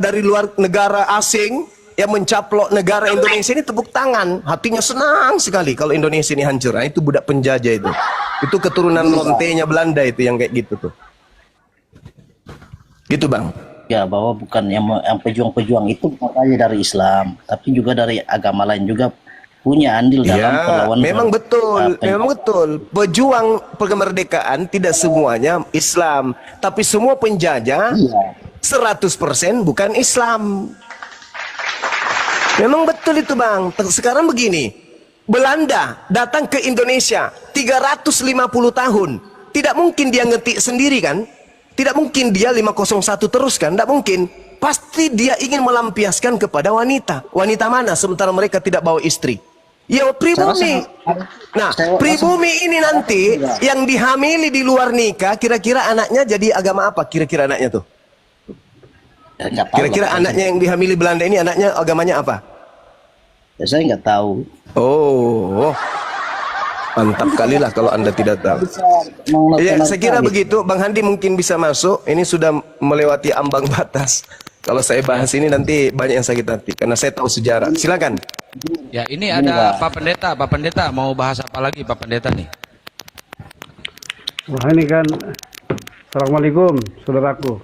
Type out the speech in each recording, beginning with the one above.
dari luar negara asing yang mencaplok negara Indonesia ini tepuk tangan, hatinya senang sekali kalau Indonesia ini hancur. Nah, itu budak penjajah itu keturunan lontenya Belanda itu yang kayak gitu tuh, gitu bang. Ya, bahwa bukan yang pejuang-pejuang itu bukan hanya dari Islam, tapi juga dari agama lain juga punya andil dalam perlawanan. Memang betul, memang betul. Pejuang kemerdekaan tidak semuanya Islam, tapi semua penjajah 100% bukan Islam. Memang betul itu bang. Sekarang begini, Belanda datang ke Indonesia 350 tahun. Tidak mungkin dia ngetik sendiri kan? Tidak mungkin dia 501 terus kan? Tidak mungkin. Pasti dia ingin melampiaskan kepada wanita. Wanita mana sementara mereka tidak bawa istri? Ya pribumi. Nah, pribumi ini nanti yang dihamili di luar nikah, kira-kira anaknya jadi agama apa? Kira-kira anaknya tuh? Kira-kira anaknya yang dihamili Belanda ini anaknya agamanya apa? Ya, saya nggak tahu. Oh, mantap kali lah kalau Anda tidak tahu. Ya, saya kira begitu. Bang Handi mungkin bisa masuk. Ini sudah melewati ambang batas. Kalau saya bahas ini nanti banyak yang sakit hati karena saya tahu sejarah. Silakan. Ya, ini ada Pak Pendeta. Pak Pendeta mau bahas apa lagi Pak Pendeta nih? Wah, ini kan Assalamualaikum saudaraku.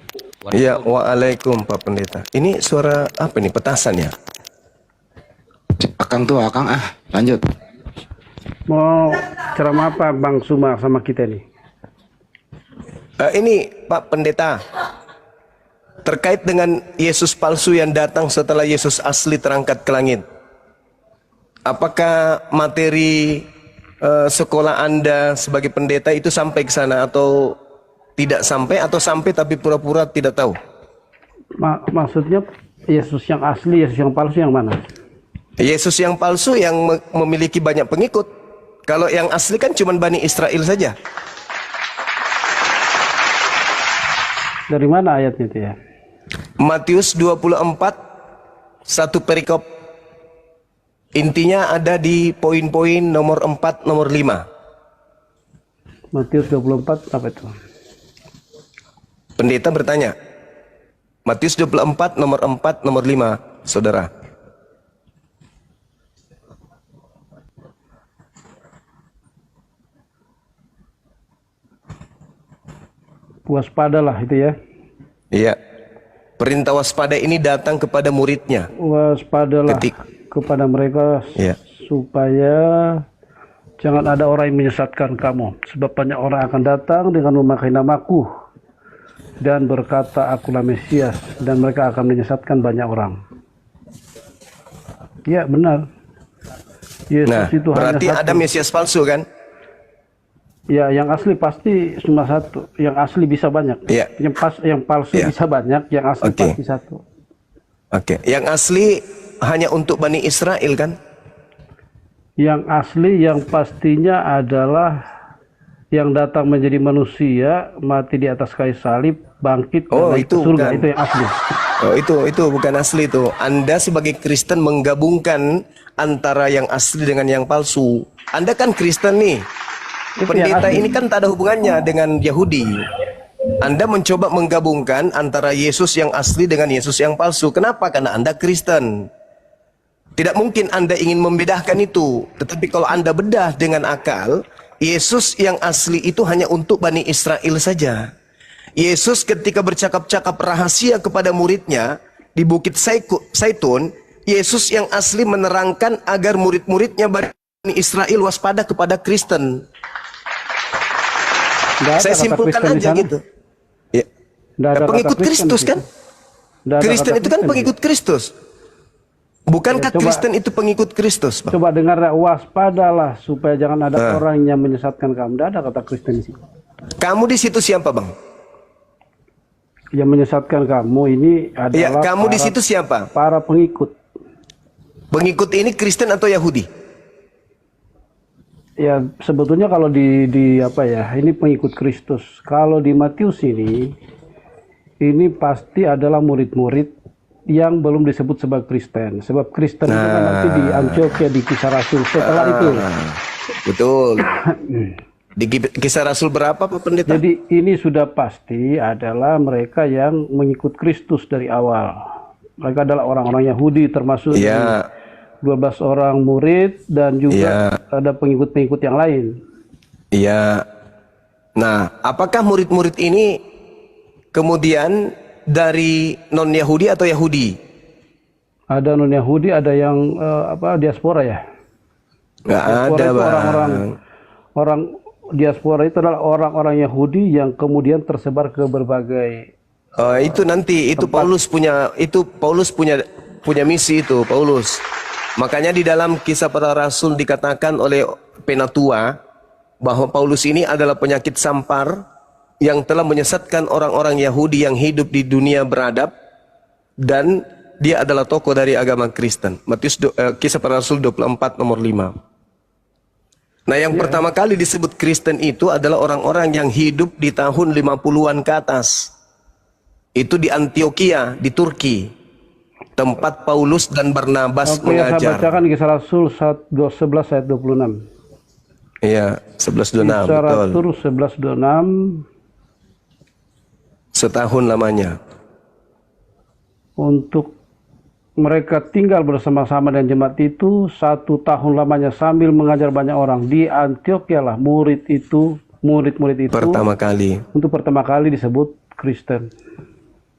Iya, waalaikum Pak Pendeta. Ini suara apa nih, petasan ya? Akang tuh Akang lanjut. Mau ceramah apa Bang Sumar sama kita nih? Ini Pak Pendeta, terkait dengan Yesus palsu yang datang setelah Yesus asli terangkat ke langit. Apakah materi sekolah Anda sebagai pendeta itu sampai ke sana atau tidak sampai, atau sampai tapi pura-pura tidak tahu? Maksudnya Yesus yang asli, Yesus yang palsu yang mana? Yesus yang palsu yang memiliki banyak pengikut. Kalau yang asli kan cuma Bani Israel saja. Dari mana ayatnya itu ya? Matius 24, satu perikop. Intinya ada di poin-poin nomor 4, nomor 5. Matius 24 apa itu? Pendeta bertanya. Matius 24, nomor 4, nomor 5, saudara. Waspadalah itu ya. Iya. Perintah waspada ini datang kepada muridnya. Waspadalah kepada mereka supaya jangan ada orang yang menyesatkan kamu. Sebab banyak orang akan datang dengan memakai namaku dan berkata akulah Mesias, dan mereka akan menyesatkan banyak orang. Ya benar. Yesus itu berarti hanya ada Mesias palsu kan? Ya, yang asli pasti cuma satu. Yang asli bisa banyak. Ya. Yang palsu bisa banyak. Yang asli pasti satu. Oke. Yang asli hanya untuk Bani Israel kan? Yang asli yang pastinya adalah yang datang menjadi manusia, mati di atas kayu salib, bangkit ke surga. Itu yang asli. Oh, itu bukan asli itu. Anda sebagai Kristen menggabungkan antara yang asli dengan yang palsu. Anda kan Kristen nih. Pendeta ini kan tak ada hubungannya dengan Yahudi. Anda mencoba menggabungkan antara Yesus yang asli dengan Yesus yang palsu. Kenapa? Karena Anda Kristen. Tidak mungkin Anda ingin membedakan itu. Tetapi kalau Anda bedah dengan akal, Yesus yang asli itu hanya untuk Bani Israel saja. Yesus ketika bercakap-cakap rahasia kepada muridnya di Bukit Zaitun, Yesus yang asli menerangkan agar murid-muridnya Bani Israel waspada kepada Kristen. Saya simpulkan aja gitu. Ya. Pengikut Kristus kan? Kristen itu kan pengikut Kristus. Bukankah Kristen itu pengikut Kristus? Coba dengar, waspadalah supaya jangan ada orang yang menyesatkan kamu. Tidak ada kata Kristen di sini. Kamu di situ siapa, Bang? Yang menyesatkan kamu ini adalah kamu di situ siapa? Para pengikut. Pengikut ini Kristen atau Yahudi? Ya sebetulnya kalau apa ya, ini pengikut Kristus. Kalau di Matius ini pasti adalah murid-murid yang belum disebut sebagai Kristen. Sebab Kristen itu kan nanti di Antioquia, di Kisah Rasul setelah itu. Betul. Di Kisah Rasul berapa Pak Pendeta? Jadi ini sudah pasti adalah mereka yang mengikut Kristus dari awal. Mereka adalah orang-orang Yahudi, termasuk Ya, 12 orang murid dan juga ada pengikut-pengikut yang lain. iya. Nah, apakah murid-murid ini kemudian dari non-Yahudi atau Yahudi? Ada non-Yahudi, ada yang diaspora ya. Nggak Diaspora ada, itu Bang. orang diaspora itu adalah orang-orang Yahudi yang kemudian tersebar ke berbagai Itu nanti itu Paulus punya misi itu Paulus. Makanya di dalam Kisah Para Rasul dikatakan oleh Penatua bahwa Paulus ini adalah penyakit sampar yang telah menyesatkan orang-orang Yahudi yang hidup di dunia beradab, dan dia adalah tokoh dari agama Kristen. Kisah Para Rasul 24 nomor 5. Nah, yang pertama kali disebut Kristen itu adalah orang-orang yang hidup di tahun 50-an ke atas. Itu di Antioquia, di Turki. Tempat Paulus dan Barnabas mengajar. Saya bacakan Kisah Rasul 11 ayat 26. Iya, 1126, Kisah betul. Rasul 11:26. Setahun lamanya. Untuk mereka tinggal bersama-sama dengan jemaat itu 1 tahun lamanya sambil mengajar banyak orang. Di Antioquia lah murid-murid itu Pertama kali. untuk pertama kali disebut Kristen.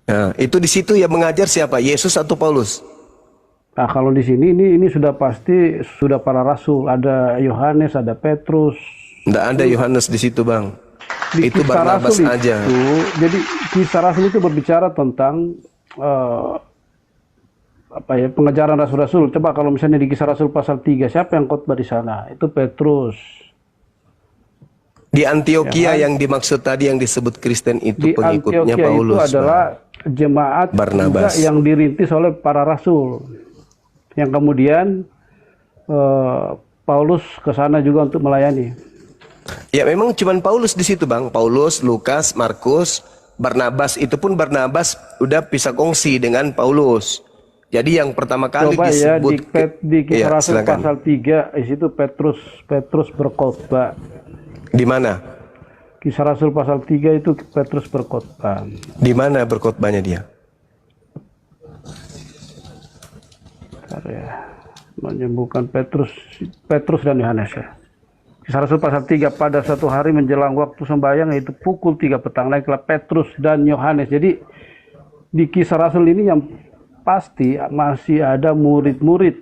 Nah, itu di situ yang mengajar siapa? Yesus atau Paulus? Nah, kalau di sini ini sudah pasti sudah para rasul, ada Yohanes, ada Petrus. Tidak ada Yohanes di situ, Bang. Di Itu Kisah Barnabas Rasul aja. Jadi Kisah Rasul itu berbicara tentang pengajaran rasul-rasul. Coba kalau misalnya di Kisah Rasul pasal 3, siapa yang khotbah di sana? Itu Petrus. Di Antioquia yang dimaksud tadi yang disebut Kristen itu Di pengikutnya Antioquia Paulus. itu adalah Bang. jemaat Barnabas. juga yang dirintis oleh para rasul. Yang kemudian Paulus ke sana juga untuk melayani. Ya, memang cuman Paulus di situ, Bang. Paulus, Lukas, Markus, Barnabas. Itu pun Barnabas udah pisah kongsi dengan Paulus. Jadi yang pertama kali Coba ya disebut di Kisah Rasul silakan. pasal 3 di situ Petrus berkhotbah. Di mana? Kisah Rasul pasal 3 itu Petrus berkhotbah. Di mana berkhotbahnya dia? Bentar ya. Menyembuhkan Petrus dan Yohanes ya. Kisah Rasul pasal 3, pada satu hari menjelang waktu sembahyang yaitu pukul 3 petang naiklah Petrus dan Yohanes. Jadi di Kisah Rasul ini yang pasti masih ada murid-murid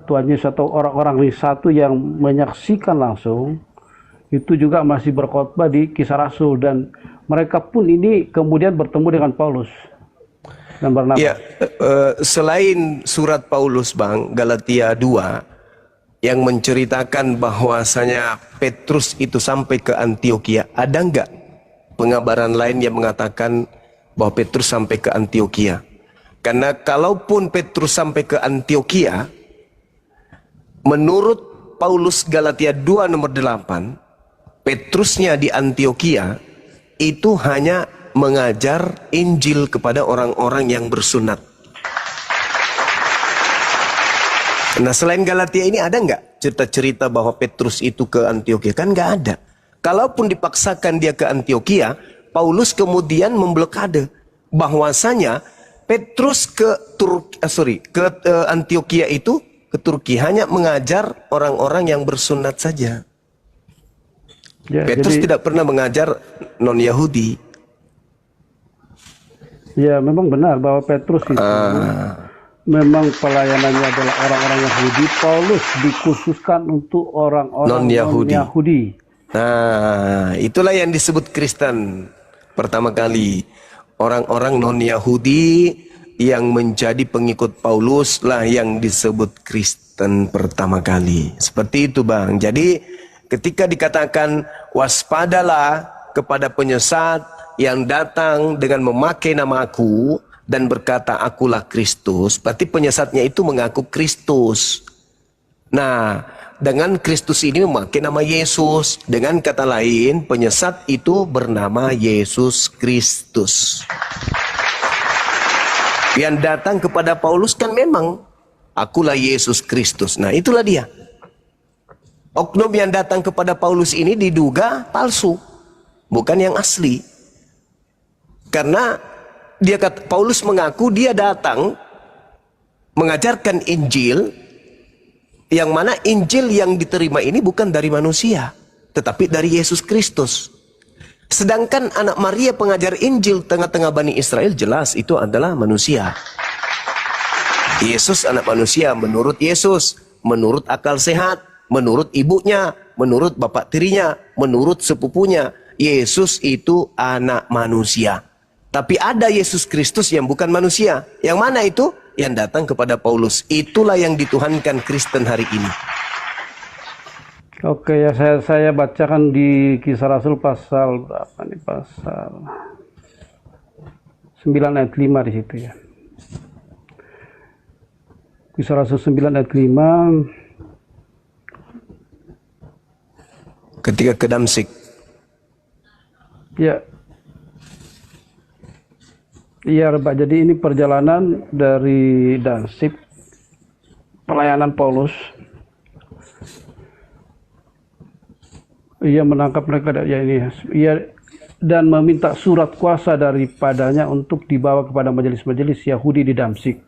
Tuhan Yesus atau orang-orang satu yang menyaksikan langsung, itu juga masih berkhotbah di Kisah Rasul, dan mereka pun ini kemudian bertemu dengan Paulus dan Barnabas. Ya, selain surat Paulus, Bang, Galatia 2 yang menceritakan bahwasanya Petrus itu sampai ke Antioquia, ada nggak pengabaran lain yang mengatakan bahwa Petrus sampai ke Antioquia? Karena kalaupun Petrus sampai ke Antioquia, menurut Paulus Galatia 2 nomor 8, Petrusnya di Antioquia itu hanya mengajar Injil kepada orang-orang yang bersunat. Nah, selain Galatia ini ada nggak cerita-cerita bahwa Petrus itu ke Antioquia? Kan nggak ada. Kalaupun dipaksakan dia ke Antioquia, Paulus kemudian memblokade bahwasanya Petrus ke Antioquia itu, ke Turki, hanya mengajar orang-orang yang bersunat saja. Ya, Petrus jadi, tidak pernah mengajar non-Yahudi. ya memang benar bahwa Petrus itu memang pelayanannya adalah orang-orang Yahudi. Paulus dikhususkan untuk orang-orang non-Yahudi. Nah, itulah yang disebut Kristen pertama kali. Orang-orang non-Yahudi yang menjadi pengikut Paulus lah yang disebut Kristen pertama kali. Seperti itu, Bang. Jadi ketika dikatakan waspadalah kepada penyesat yang datang dengan memakai nama aku dan berkata akulah Kristus, berarti penyesatnya itu mengaku Kristus. Nah, dengan Kristus ini memakai nama Yesus. Dengan kata lain, penyesat itu bernama Yesus Kristus. Yang datang kepada Paulus kan memang akulah Yesus Kristus. Nah, itulah dia. Oknum yang datang kepada Paulus ini diduga palsu, bukan yang asli. Karena Paulus mengaku dia datang mengajarkan Injil, yang mana Injil yang diterima ini bukan dari manusia, tetapi dari Yesus Kristus. Sedangkan anak Maria pengajar Injil tengah-tengah Bani Israel, jelas itu adalah manusia. Yesus anak manusia menurut Yesus, menurut akal sehat, menurut ibunya, menurut bapak tirinya, menurut sepupunya. Yesus itu anak manusia. Tapi ada Yesus Kristus yang bukan manusia. Yang mana itu? Yang datang kepada Paulus. Itulah yang dituhankan Kristen hari ini. Oke ya, saya bacakan di Kisah Rasul pasal berapa nih? Pasal 9 ayat 5 di situ ya. Kisah Rasul 9 ayat 5. Ketika ke Damsik. Ya. Iya, Pak. Jadi ini perjalanan dari Damsik, pelayanan Paulus. Ia menangkap mereka, dan meminta surat kuasa daripadanya untuk dibawa kepada majelis-majelis Yahudi di Damsik,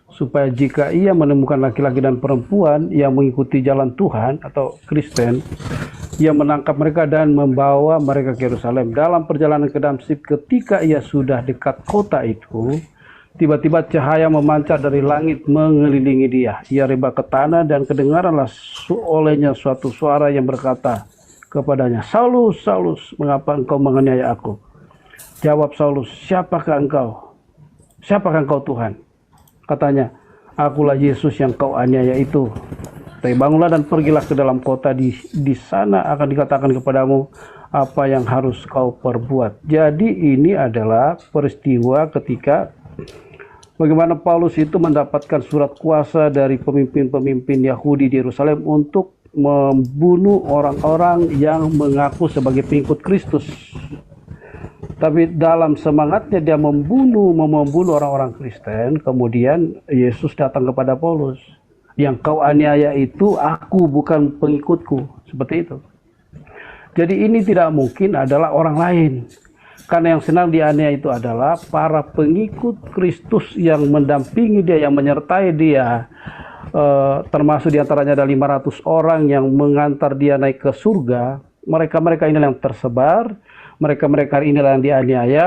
supaya jika ia menemukan laki-laki dan perempuan yang mengikuti jalan Tuhan atau Kristen, ia menangkap mereka dan membawa mereka ke Yerusalem. Dalam perjalanan ke Damsik, ketika ia sudah dekat kota itu, tiba-tiba cahaya memancar dari langit mengelilingi dia. Ia rebah ke tanah dan kedengaranlah olehnya suatu suara yang berkata kepadanya, "Saulus, Saulus, mengapa engkau menganiaya aku?" Jawab Saulus, "Siapakah engkau? Siapakah engkau, Tuhan?" Katanya, "Akulah Yesus yang kau aniaya itu. Tapi bangunlah dan pergilah ke dalam kota, di sana akan dikatakan kepadamu apa yang harus kau perbuat." Jadi ini adalah peristiwa ketika bagaimana Paulus itu mendapatkan surat kuasa dari pemimpin-pemimpin Yahudi di Yerusalem untuk membunuh orang-orang yang mengaku sebagai pengikut Kristus. Tapi dalam semangatnya dia membunuh orang-orang Kristen, kemudian Yesus datang kepada Paulus. "Yang kau aniaya itu aku, bukan pengikutku." Seperti itu. Jadi ini tidak mungkin adalah orang lain. Karena yang senang dianiaya itu adalah para pengikut Kristus yang mendampingi dia, yang menyertai dia. Termasuk diantaranya ada 500 orang yang mengantar dia naik ke surga. Mereka-mereka inilah yang tersebar. Mereka-mereka inilah yang dianiaya.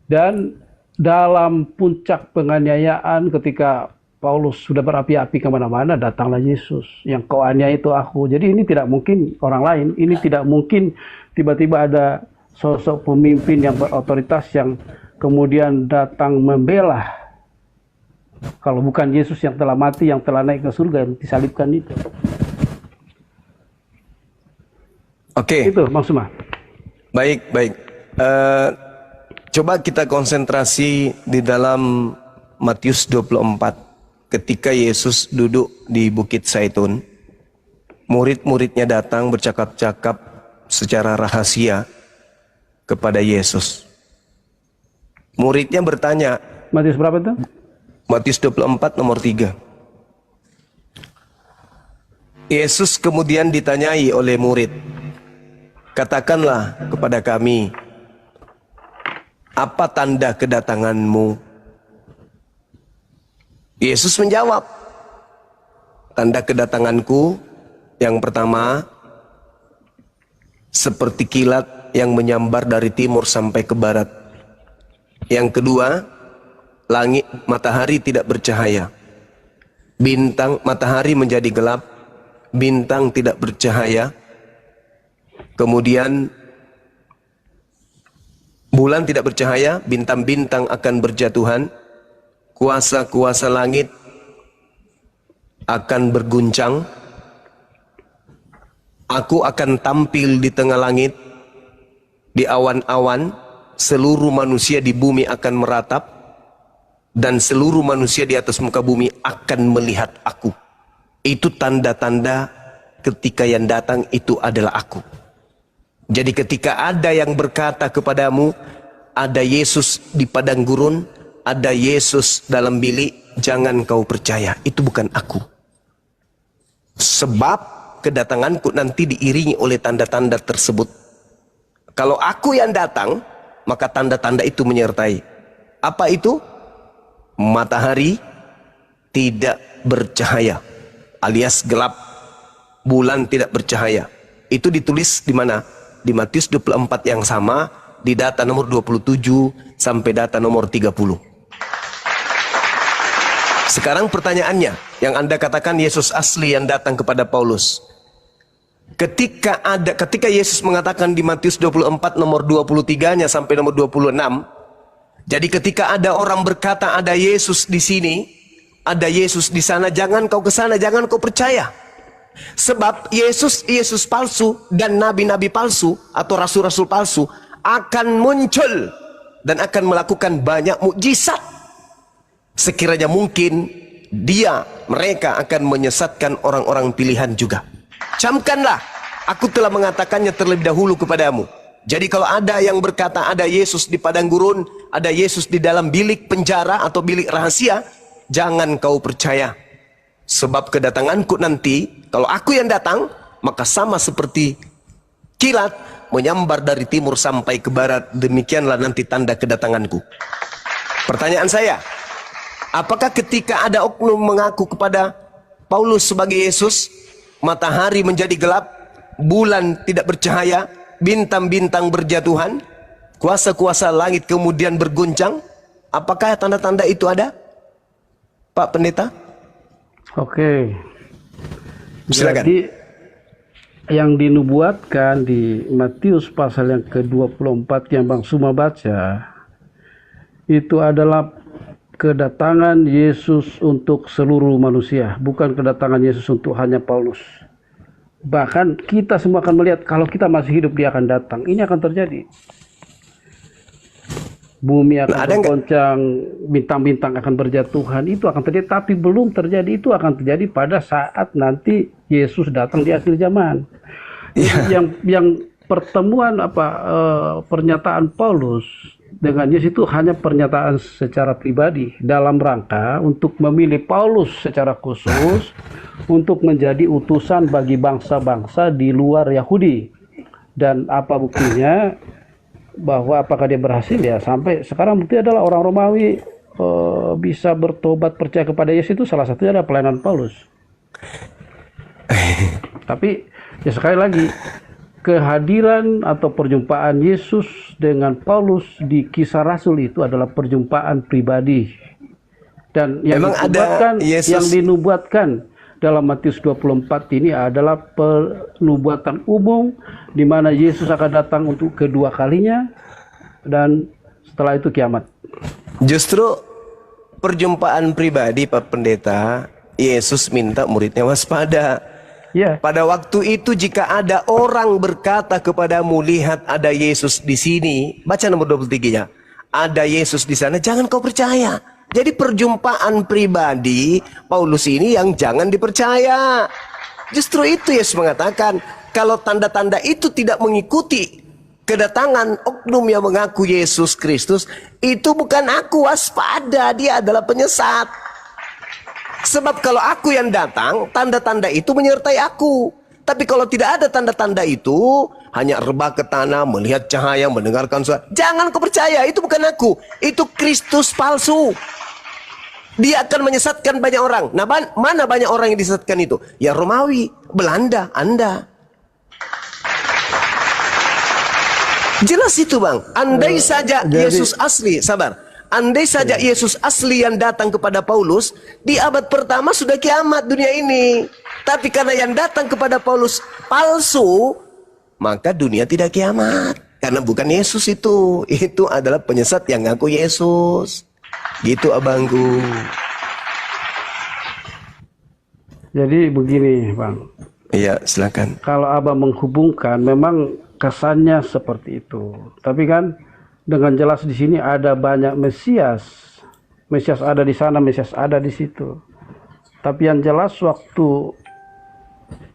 Dan dalam puncak penganiayaan ketika Paulus sudah berapi-api kemana-mana, datanglah Yesus. "Yang kau aniaya itu aku." Jadi ini tidak mungkin orang lain. Ini tidak mungkin tiba-tiba ada sosok pemimpin yang berotoritas yang kemudian datang membela. Kalau bukan Yesus yang telah mati, yang telah naik ke surga, yang disalibkan itu. Oke. Itu maksudnya. Baik. Coba kita konsentrasi di dalam Matius 24. Ketika Yesus duduk di Bukit Zaitun, murid-muridnya datang bercakap-cakap secara rahasia kepada Yesus. Muridnya bertanya, Matius berapa itu? Matius 24 nomor 3. Yesus kemudian ditanyai oleh murid, "Katakanlah kepada kami, apa tanda kedatanganmu?" Yesus menjawab, "Tanda kedatanganku yang pertama, seperti kilat yang menyambar dari timur sampai ke barat. Yang kedua, langit matahari tidak bercahaya. Matahari menjadi gelap, bintang tidak bercahaya. Kemudian bulan tidak bercahaya, bintang-bintang akan berjatuhan. Kuasa-kuasa langit akan berguncang. Aku akan tampil di tengah langit, di awan-awan. Seluruh manusia di bumi akan meratap, dan seluruh manusia di atas muka bumi akan melihat aku." Itu tanda-tanda ketika yang datang itu adalah aku. Jadi ketika ada yang berkata kepadamu, ada Yesus di padang gurun, ada Yesus dalam bilik, jangan kau percaya, itu bukan aku. Sebab kedatanganku nanti diiringi oleh tanda-tanda tersebut. Kalau aku yang datang, maka tanda-tanda itu menyertai. Apa itu? Matahari tidak bercahaya, alias gelap, bulan tidak bercahaya. Itu ditulis di mana? Di Matius 24 yang sama, di data nomor 27 sampai data nomor 30. Sekarang pertanyaannya, yang Anda katakan Yesus asli yang datang kepada Paulus. Ketika Yesus mengatakan di Matius 24 nomor 23-nya sampai nomor 26, jadi ketika ada orang berkata ada Yesus di sini, ada Yesus di sana, jangan kau ke sana, jangan kau percaya. Sebab Yesus palsu dan nabi-nabi palsu atau rasul-rasul palsu akan muncul dan akan melakukan banyak mukjizat. Sekiranya mungkin mereka akan menyesatkan orang-orang pilihan juga. Camkanlah, aku telah mengatakannya terlebih dahulu kepadamu. Jadi kalau ada yang berkata ada Yesus di padang gurun, ada Yesus di dalam bilik penjara atau bilik rahasia, jangan kau percaya. Sebab kedatanganku nanti, kalau aku yang datang, maka sama seperti kilat menyambar dari timur sampai ke barat. Demikianlah nanti tanda kedatanganku. Pertanyaan saya, apakah ketika ada oknum mengaku kepada Paulus sebagai Yesus, matahari menjadi gelap, bulan tidak bercahaya, bintang-bintang berjatuhan, kuasa-kuasa langit kemudian berguncang, apakah tanda-tanda itu ada, Pak Pendeta? Oke. Silakan. Jadi yang dinubuatkan di Matius pasal yang ke-24 yang Bang Suma baca, itu adalah kedatangan Yesus untuk seluruh manusia, bukan kedatangan Yesus untuk hanya Paulus. Bahkan kita semua akan melihat kalau kita masih hidup dia akan datang. Ini akan terjadi. Bumi akan bergoncang, bintang-bintang akan berjatuhan, itu akan terjadi. Tapi belum terjadi, itu akan terjadi pada saat nanti Yesus datang di akhir zaman. Yang pertemuan pernyataan Paulus dengan Yesus itu hanya pernyataan secara pribadi dalam rangka untuk memilih Paulus secara khusus untuk menjadi utusan bagi bangsa-bangsa di luar Yahudi. Dan apa buktinya? Bahwa apakah dia berhasil? Ya, sampai sekarang bukti adalah orang Romawi bisa bertobat percaya kepada Yesus, itu salah satunya adalah pelayanan Paulus. Tapi ya sekali lagi, kehadiran atau perjumpaan Yesus dengan Paulus di Kisah Rasul itu adalah perjumpaan pribadi. Dan yang dinubuatkan dalam Matius 24 ini adalah penubuatan umum di mana Yesus akan datang untuk kedua kalinya dan setelah itu kiamat. Justru perjumpaan pribadi, Pak Pendeta, Yesus minta muridnya waspada. Ya. Pada waktu itu jika ada orang berkata kepadamu, lihat ada Yesus di sini, baca nomor 23-nya. Ada Yesus di sana, jangan kau percaya. Jadi perjumpaan pribadi Paulus ini yang jangan dipercaya. Justru itu Yesus mengatakan, kalau tanda-tanda itu tidak mengikuti kedatangan oknum yang mengaku Yesus Kristus, itu bukan aku, waspada, dia adalah penyesat. Sebab kalau aku yang datang, tanda-tanda itu menyertai aku. Tapi kalau tidak ada tanda-tanda itu, hanya rebah ke tanah, melihat cahaya, mendengarkan suara, jangan kau percaya, itu bukan aku, itu Kristus palsu. Dia akan menyesatkan banyak orang. Nah, mana banyak orang yang disesatkan itu? Ya Romawi, Belanda, Anda. Jelas itu, Bang. Andai saja Yesus asli, sabar. Andai saja Yesus asli yang datang kepada Paulus, di abad pertama sudah kiamat dunia ini. Tapi karena yang datang kepada Paulus palsu, maka dunia tidak kiamat. Karena bukan Yesus itu. Itu adalah penyesat yang ngaku Yesus. Gitu abangku. Jadi begini, Bang. Iya, silakan. Kalau abang menghubungkan, memang kesannya seperti itu. Tapi kan dengan jelas di sini ada banyak Mesias. Mesias ada di sana, Mesias ada di situ. Tapi yang jelas waktu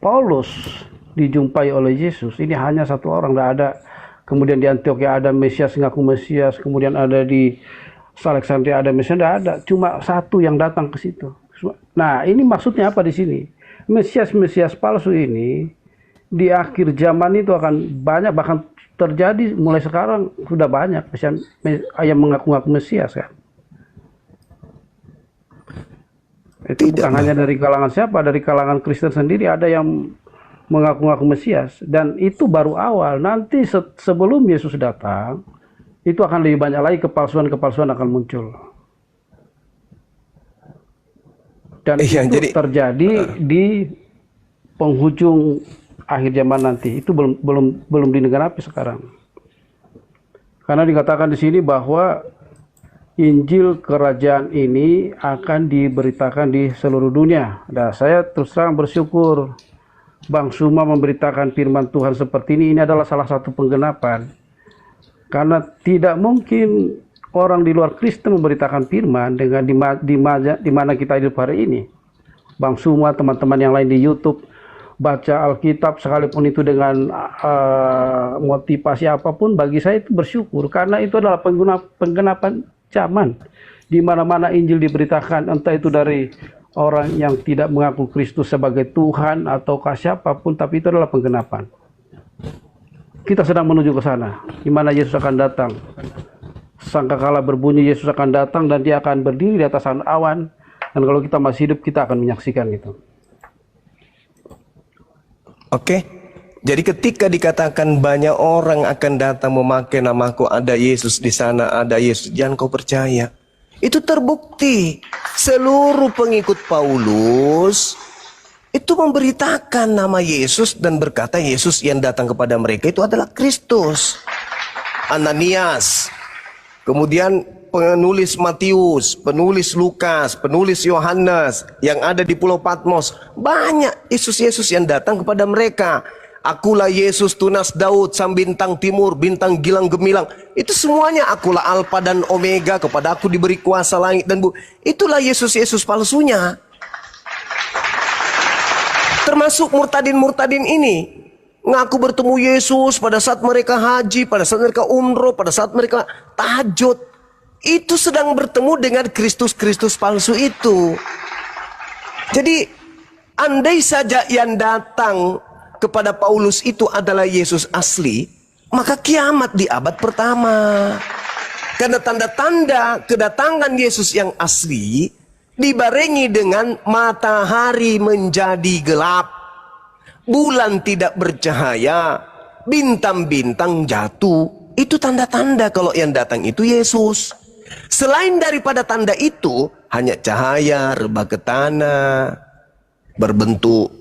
Paulus dijumpai oleh Yesus, ini hanya satu orang, tidak ada. Kemudian di Antioquia ada Mesias ngaku Mesias, kemudian ada di Alexandria ada Mesias, tidak ada. Cuma satu yang datang ke situ. Nah, ini maksudnya apa di sini? Mesias-Mesias palsu ini di akhir zaman itu akan banyak, bahkan terjadi mulai sekarang sudah banyak yang mengaku-ngaku Mesias kan. Itu Tidak, bukan hanya dari kalangan siapa, dari kalangan Kristen sendiri ada yang mengaku-ngaku Mesias, dan itu baru awal. Nanti sebelum Yesus datang, itu akan lebih banyak lagi kepalsuan-kepalsuan akan muncul. Dan Iya, itu jadi terjadi di penghujung akhir zaman nanti. Itu belum digenapi sekarang. Karena dikatakan di sini bahwa Injil kerajaan ini akan diberitakan di seluruh dunia. Nah, saya terus terang bersyukur Bang Suma memberitakan firman Tuhan seperti ini adalah salah satu penggenapan. Karena tidak mungkin orang di luar Kristen memberitakan firman dengan di mana kita hidup hari ini. Bang Suma, teman-teman yang lain di YouTube, baca Alkitab sekalipun itu dengan motivasi apapun, bagi saya itu bersyukur. Karena itu adalah penggenapan zaman. Di mana-mana Injil diberitakan, entah itu dari orang yang tidak mengaku Kristus sebagai Tuhan ataukah siapapun, tapi itu adalah penggenapan. Kita sedang menuju ke sana, di mana Yesus akan datang. Sangkakala berbunyi Yesus akan datang dan dia akan berdiri di atas awan. Dan kalau kita masih hidup, kita akan menyaksikan itu. Oke. Jadi ketika dikatakan banyak orang akan datang memakai namaku, ada Yesus di sana, ada Yesus, jangan kau percaya. Itu terbukti. Seluruh pengikut Paulus itu memberitakan nama Yesus dan berkata Yesus yang datang kepada mereka itu adalah Kristus. Ananias, kemudian penulis Matius, penulis Lukas, penulis Yohanes yang ada di Pulau Patmos, banyak Yesus-Yesus yang datang kepada mereka. Akulah Yesus tunas Daud, sang bintang timur, bintang gilang gemilang. Itu semuanya akulah Alfa dan Omega, kepada aku diberi kuasa langit dan bumi. Itulah Yesus-Yesus palsunya. Termasuk murtadin-murtadin ini. Ngaku bertemu Yesus pada saat mereka haji, pada saat mereka umroh, pada saat mereka tahajud. Itu sedang bertemu dengan Kristus-Kristus palsu itu. Jadi andai saja yang datang kepada Paulus itu adalah Yesus asli, maka kiamat di abad pertama. Karena tanda-tanda kedatangan Yesus yang asli dibarengi dengan matahari menjadi gelap, bulan tidak bercahaya, bintang-bintang jatuh. Itu tanda-tanda kalau yang datang itu Yesus. Selain daripada tanda itu, hanya cahaya, rebah ke tanah, berbentuk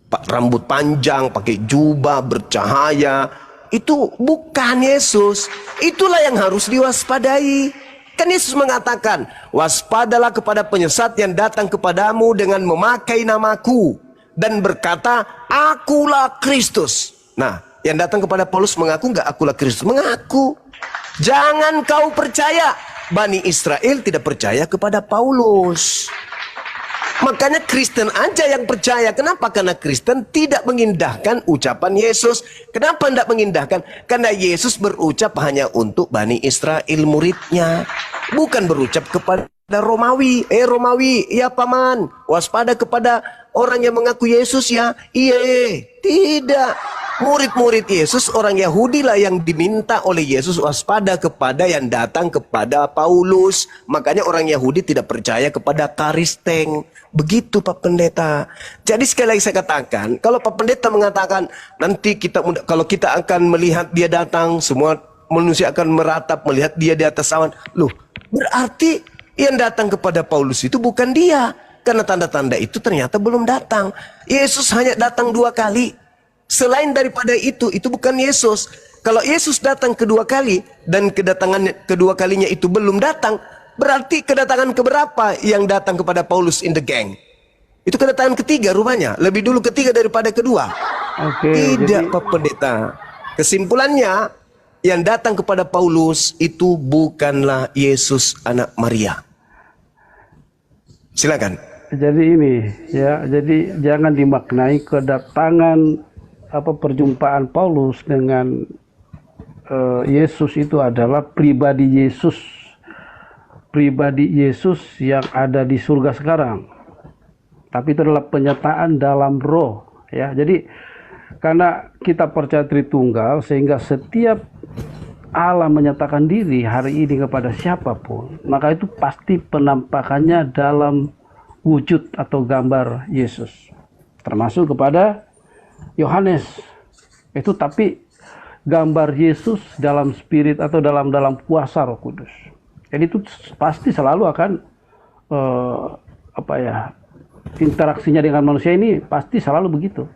rambut panjang, pakai jubah, bercahaya. Itu bukan Yesus. Itulah yang harus diwaspadai. Kan Yesus mengatakan, waspadalah kepada penyesat yang datang kepadamu dengan memakai namaku dan berkata, akulah Kristus. Nah, yang datang kepada Paulus mengaku nggak akulah Kristus? Mengaku. Jangan kau percaya. Bani Israel tidak percaya kepada Paulus. Makanya Kristen aja yang percaya. Kenapa? Karena Kristen tidak mengindahkan ucapan Yesus. Kenapa tidak mengindahkan? Karena Yesus berucap hanya untuk Bani Israel muridnya. Bukan berucap kepada Romawi. Romawi, ya paman, waspada kepada orang yang mengaku Yesus ya. Iya, tidak. Murid-murid Yesus, orang Yahudi lah yang diminta oleh Yesus waspada kepada yang datang kepada Paulus. Makanya orang Yahudi tidak percaya kepada Karisteng. Begitu Pak Pendeta. Jadi sekali lagi saya katakan, kalau Pak Pendeta mengatakan nanti kalau kita akan melihat dia datang, semua manusia akan meratap melihat dia di atas awan. Loh, berarti yang datang kepada Paulus itu bukan dia. Karena tanda-tanda itu ternyata belum datang. Yesus hanya datang 2 kali. Selain daripada itu bukan Yesus. Kalau Yesus datang kedua kali dan kedatangan kedua kalinya itu belum datang, berarti kedatangan keberapa yang datang kepada Paulus in the gang? Itu kedatangan ketiga rupanya. Lebih dulu ketiga daripada kedua. Tidak, Pak Pendeta. Kesimpulannya, yang datang kepada Paulus itu bukanlah Yesus anak Maria. Silakan. Jadi ini ya, jadi jangan dimaknai kedatangan perjumpaan Paulus dengan Yesus itu adalah pribadi Yesus yang ada di surga sekarang. Tapi itu adalah penyertaan dalam roh ya. Jadi karena kita percaya Tritunggal, sehingga setiap Allah menyatakan diri hari ini kepada siapapun, maka itu pasti penampakannya dalam wujud atau gambar Yesus. Termasuk kepada Yohanes. Itu tapi gambar Yesus dalam spirit atau dalam kuasa Roh Kudus. Jadi itu pasti selalu akan interaksinya dengan manusia ini pasti selalu begitu.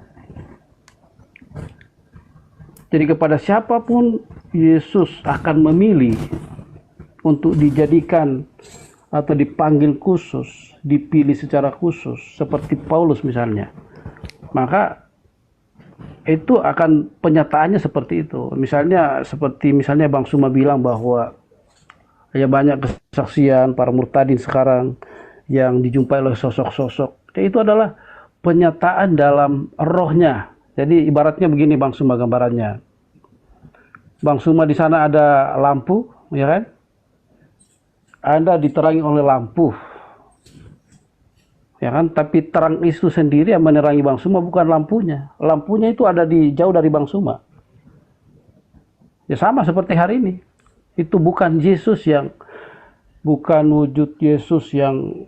Jadi kepada siapapun Yesus akan memilih untuk dijadikan atau dipanggil khusus, dipilih secara khusus, seperti Paulus misalnya. Maka itu akan penyataannya seperti itu. Misalnya Bang Suma bilang bahwa ya banyak kesaksian para murtadin sekarang yang dijumpai oleh sosok-sosok. Itu adalah penyataan dalam rohnya. Jadi ibaratnya begini Bang Suma gambarannya. Bang Suma di sana ada lampu, ya kan? Anda diterangi oleh lampu. Ya kan? Tapi terang itu sendiri yang menerangi Bang Suma bukan lampunya. Lampunya itu ada jauh dari Bang Suma. Ya sama seperti hari ini. Itu bukan bukan wujud Yesus yang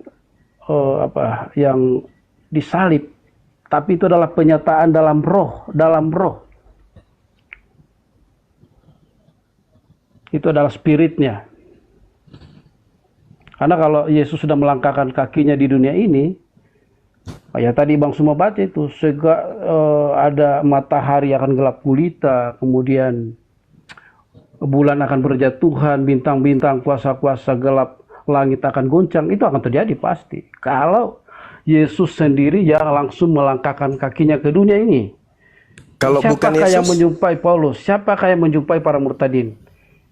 yang disalib, tapi itu adalah penyataan dalam roh. Itu adalah spiritnya. Karena kalau Yesus sudah melangkahkan kakinya di dunia ini, ya tadi Bang Suma baca itu, ada matahari akan gelap gulita, kemudian bulan akan berjatuhan, bintang-bintang, kuasa-kuasa gelap langit akan goncang. Itu akan terjadi pasti. Kalau Yesus sendiri yang langsung melangkahkan kakinya ke dunia ini. Kalau bukan Yesus, yang menjumpai Paulus? Siapakah yang menjumpai para murtadin?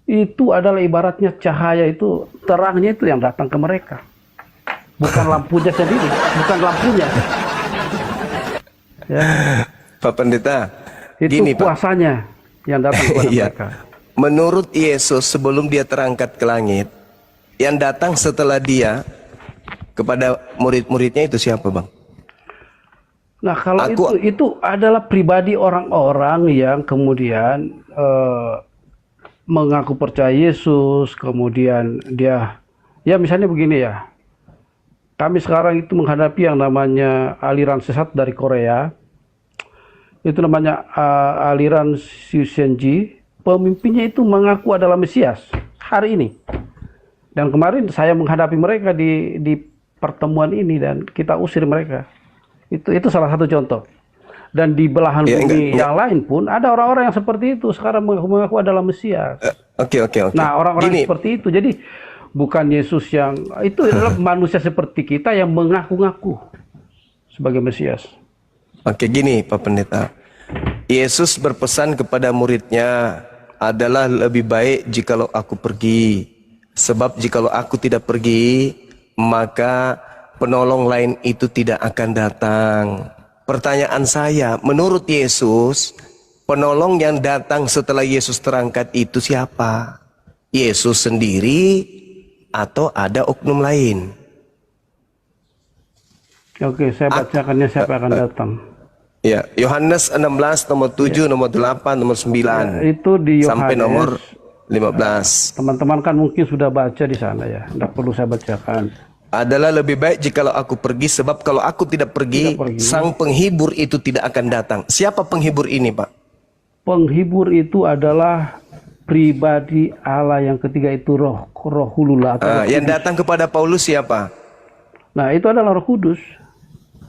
Itu adalah ibaratnya cahaya itu, terangnya itu yang datang ke mereka. Bukan lampunya sendiri, bukan lampunya. Ya. Pak Pendeta, Itu gini kuasanya yang datang kepada mereka. Menurut Yesus sebelum dia terangkat ke langit, yang datang setelah dia kepada murid-muridnya itu siapa, Bang? Nah, kalau itu adalah pribadi orang-orang yang kemudian mengaku percaya Yesus, kemudian dia, ya misalnya begini ya, kami sekarang itu menghadapi yang namanya aliran sesat dari Korea, itu namanya aliran Shusenji, pemimpinnya itu mengaku adalah Mesias hari ini. Dan kemarin saya menghadapi mereka di pertemuan ini dan kita usir mereka. Itu salah satu contoh. Dan di belahan bumi yang lain pun ada orang-orang yang seperti itu sekarang mengaku adalah Mesias. Oke. Nah, orang-orang seperti itu. Jadi bukan Yesus yang itu adalah manusia seperti kita yang mengaku-ngaku sebagai Mesias. Oke, gini Pak Pendeta. Yesus berpesan kepada muridnya adalah lebih baik jikalau aku pergi. Sebab jikalau aku tidak pergi, maka penolong lain itu tidak akan datang. Pertanyaan saya, menurut Yesus, penolong yang datang setelah Yesus terangkat itu siapa? Yesus sendiri atau ada oknum lain? Oke, saya bacakannya siapa akan datang. Ya, Yohanes 16 nomor 7, nomor 8, nomor 9. Ya, itu di Yohanes sampai nomor 15. Teman-teman kan mungkin sudah baca di sana ya, tidak perlu saya bacakan. Adalah lebih baik jikalau aku pergi, sebab kalau aku tidak pergi, sang penghibur itu tidak akan datang. Siapa penghibur ini, Pak? Penghibur itu adalah pribadi Allah yang ketiga, itu roh hulula. Yang datang kepada Paulus siapa? Nah, itu adalah Roh Kudus.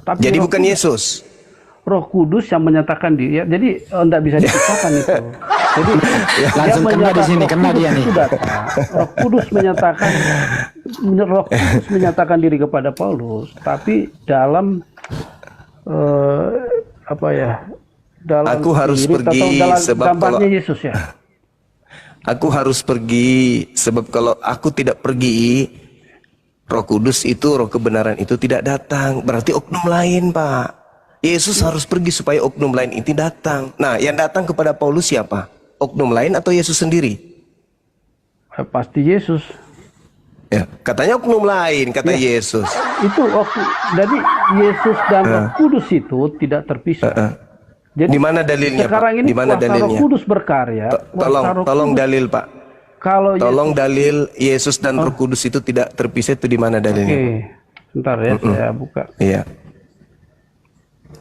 Tapi jadi Roh bukan Kudus, Yesus. Roh Kudus yang menyatakan diri. Ya, jadi tidak bisa dipisahkan itu. Jadi langsung kena di sini, kena dia nih. Roh Kudus menyatakan diri kepada Paulus, tapi dalam dalam aku harus pergi sebab kalau Yesus ya. Aku harus pergi sebab kalau aku tidak pergi, Roh Kudus itu, Roh kebenaran itu tidak datang. Berarti oknum lain, Pak. Yesus harus pergi supaya oknum lain itu datang. Nah, yang datang kepada Paulus siapa? Oknum lain atau Yesus sendiri? Pasti Yesus. Ya, katanya oknum lain, kata Yesus. Itu jadi Yesus dan Roh Kudus itu tidak terpisah. Jadi di mana dalilnya, sekarang Pak? ini Di mana dalilnya? Roh Kudus berkarya. Tolong dalil, Pak. Kalau tolong dalil Yesus dan Roh Kudus itu tidak terpisah, itu di mana dalilnya? Oke. Sebentar ya, saya buka. Iya.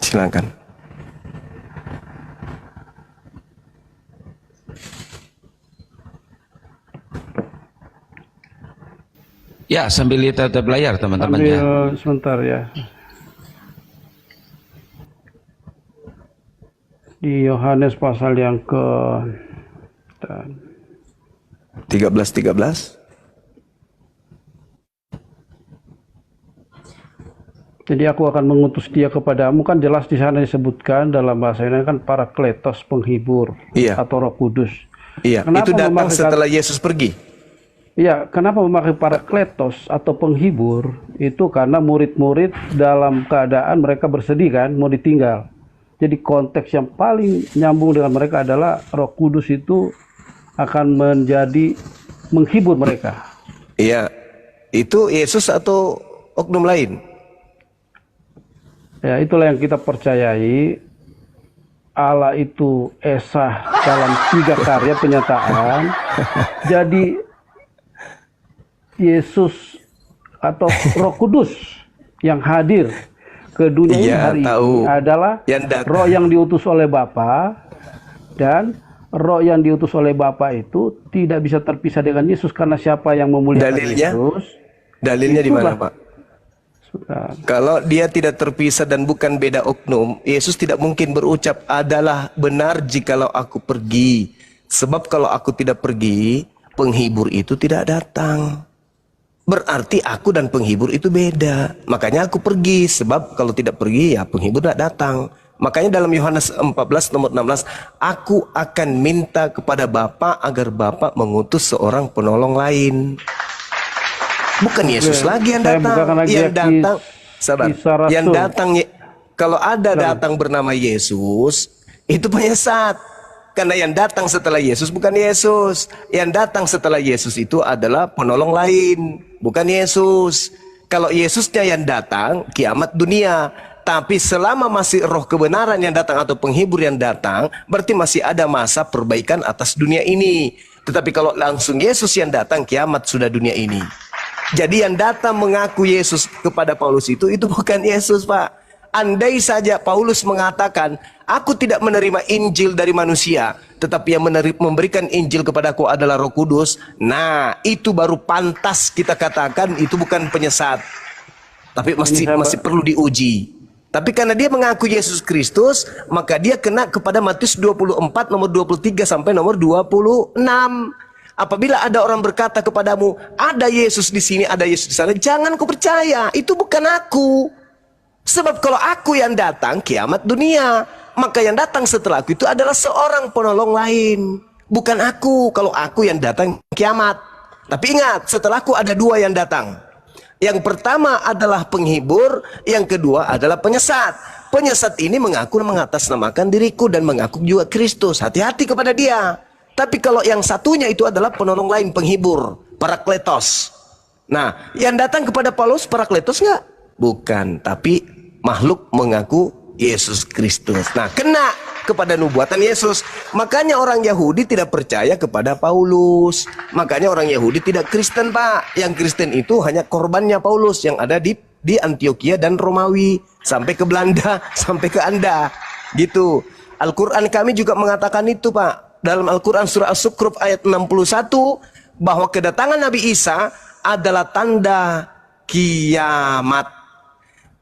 Silakan. Ya, sambil lihat layar teman-teman Ambil ya. sebentar ya. Di Yohanes pasal yang ke 13. Jadi aku akan mengutus dia kepadamu, kan jelas di sana disebutkan dalam bahasa ini kan Parakletos, penghibur, Iya. atau Roh Kudus. Iya, Kenapa itu datang memakai setelah Yesus pergi. Iya, kenapa memakai Parakletos atau penghibur? Itu karena murid-murid dalam keadaan mereka bersedih kan, mau ditinggal. Jadi konteks yang paling nyambung dengan mereka adalah Roh Kudus itu akan menjadi menghibur mereka. Iya. Itu Yesus atau oknum lain? Ya, itulah yang kita percayai. Allah itu esa dalam 3 karya penyataan. Jadi Yesus atau Roh Kudus yang hadir ke dunia ini hari ini adalah Roh yang diutus oleh Bapa, dan Roh yang diutus oleh Bapa itu tidak bisa terpisah dengan Yesus, karena siapa yang memuliakan Yesus? Dalilnya di mana, Pak? Kalau dia tidak terpisah dan bukan beda oknum, Yesus tidak mungkin berucap adalah benar jikalau aku pergi. Sebab kalau aku tidak pergi, penghibur itu tidak datang. Berarti aku dan penghibur itu beda. Makanya aku pergi, sebab kalau tidak pergi ya penghibur tidak datang. Makanya dalam Yohanes 14 nomor 16, aku akan minta kepada Bapa agar Bapa mengutus seorang penolong lain. Bukan Yesus lagi yang datang. Yang datang, kalau ada datang bernama Yesus, itu penyesat. Karena yang datang setelah Yesus bukan Yesus. Yang datang setelah Yesus itu adalah penolong lain, bukan Yesus. Kalau Yesusnya yang datang, kiamat dunia. Tapi selama masih roh kebenaran yang datang atau penghibur yang datang, berarti masih ada masa perbaikan atas dunia ini. Tetapi kalau langsung Yesus yang datang, kiamat sudah dunia ini. Jadi yang datang mengaku Yesus kepada Paulus itu bukan Yesus, Pak. Andai saja Paulus mengatakan, aku tidak menerima Injil dari manusia, tetapi yang memberikan Injil kepadaku adalah Roh Kudus. Nah, itu baru pantas kita katakan itu bukan penyesat. Tapi masih perlu diuji. Tapi karena dia mengaku Yesus Kristus, maka dia kena kepada Matius 24 nomor 23 sampai nomor 26. Apabila ada orang berkata kepadamu, ada Yesus di sini, ada Yesus di sana, jangan kau percaya, itu bukan aku. Sebab kalau aku yang datang, kiamat dunia. Maka yang datang setelah aku itu adalah seorang penolong lain, bukan aku. Kalau aku yang datang, kiamat. Tapi ingat, setelahku ada 2 yang datang. Yang pertama adalah penghibur, yang kedua adalah penyesat. Penyesat ini mengaku mengatasnamakan diriku dan mengaku juga Kristus. Hati-hati kepada dia. Tapi kalau yang satunya itu adalah penolong lain, penghibur, Parakletos. Nah, yang datang kepada Paulus Parakletos enggak? Bukan, tapi makhluk mengaku Yesus Kristus. Nah, kena kepada nubuatan Yesus. Makanya orang Yahudi tidak percaya kepada Paulus. Makanya orang Yahudi tidak Kristen, Pak. Yang Kristen itu hanya korbannya Paulus yang ada di Antioquia dan Romawi, sampai ke Belanda, sampai ke Anda. Gitu. Al-Quran kami juga mengatakan itu, Pak. Dalam Al-Quran surah As-Sukruf ayat 61, bahwa kedatangan Nabi Isa adalah tanda kiamat.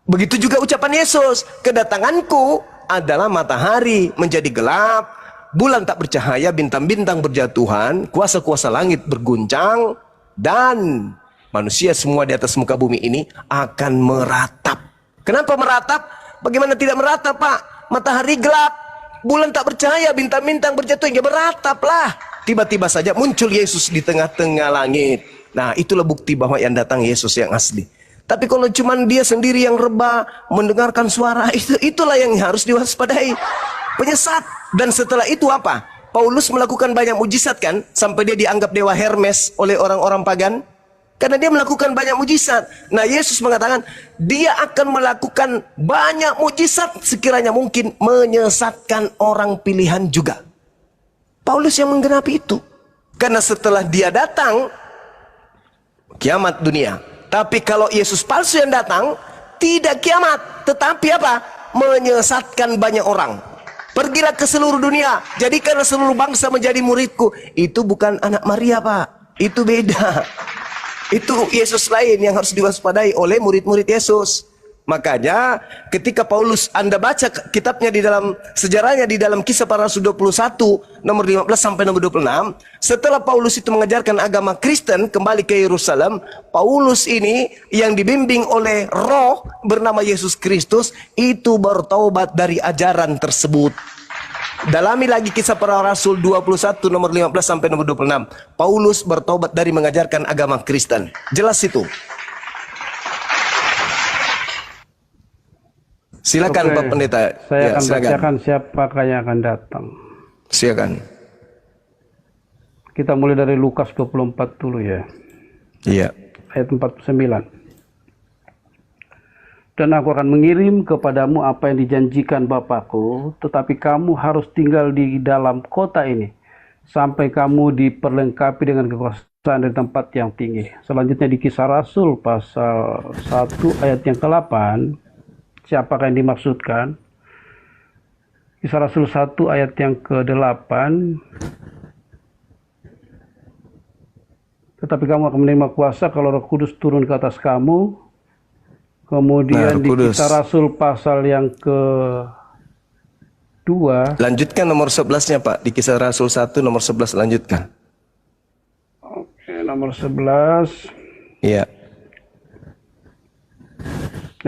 Begitu juga ucapan Yesus, kedatanganku adalah matahari menjadi gelap, bulan tak bercahaya, bintang-bintang berjatuhan, kuasa-kuasa langit berguncang, dan manusia semua di atas muka bumi ini akan meratap. Kenapa meratap? Bagaimana tidak meratap, Pak? Matahari gelap, bulan tak bercahaya, bintang-bintang berjatuhan, ya berataplah. Tiba-tiba saja muncul Yesus di tengah-tengah langit. Nah, itulah bukti bahwa yang datang Yesus yang asli. Tapi kalau cuma dia sendiri yang rebah mendengarkan suara, itulah yang harus diwaspadai. Penyesat. Dan setelah itu apa? Paulus melakukan banyak mujizat kan, sampai dia dianggap dewa Hermes oleh orang-orang pagan. Karena dia melakukan banyak mujizat. Nah, Yesus mengatakan dia akan melakukan banyak mujizat sekiranya mungkin menyesatkan orang pilihan juga. Paulus yang menggenapi itu. Karena setelah dia datang, kiamat dunia. Tapi kalau Yesus palsu yang datang, tidak kiamat, tetapi apa? Menyesatkan banyak orang. Pergilah ke seluruh dunia, jadikanlah seluruh bangsa menjadi muridku. Itu bukan anak Maria, Pak. Itu beda. Itu Yesus lain yang harus diwaspadai oleh murid-murid Yesus. Makanya ketika Paulus, Anda baca kitabnya di dalam sejarahnya di dalam Kisah Para Rasul 21 nomor 15 sampai nomor 26, setelah Paulus itu mengajarkan agama Kristen kembali ke Yerusalem, Paulus ini yang dibimbing oleh Roh bernama Yesus Kristus itu bertobat dari ajaran tersebut. Dalami lagi Kisah Para Rasul 21 nomor 15 sampai nomor 26. Paulus bertobat dari mengajarkan agama Kristen. Jelas itu. Silakan Oke, Pak Pendeta. Saya akan silakan. bacakan siapakah yang akan datang. Silakan. Kita mulai dari Lukas 24 dulu ya. Iya. Ayat 49. Dan aku akan mengirim kepadamu apa yang dijanjikan Bapakku, tetapi kamu harus tinggal di dalam kota ini, sampai kamu diperlengkapi dengan kekuasaan dari tempat yang tinggi. Selanjutnya di Kisah Rasul pasal 1 ayat yang ke-8, siapakah yang dimaksudkan? Kisah Rasul 1 ayat yang ke-8, tetapi kamu akan menerima kuasa kalau Roh Kudus turun ke atas kamu. Kemudian di Kisah Rasul pasal yang ke-2. Lanjutkan nomor 11-nya Pak. Di Kisah Rasul 1 nomor 11 lanjutkan. Oke, nomor 11. Iya.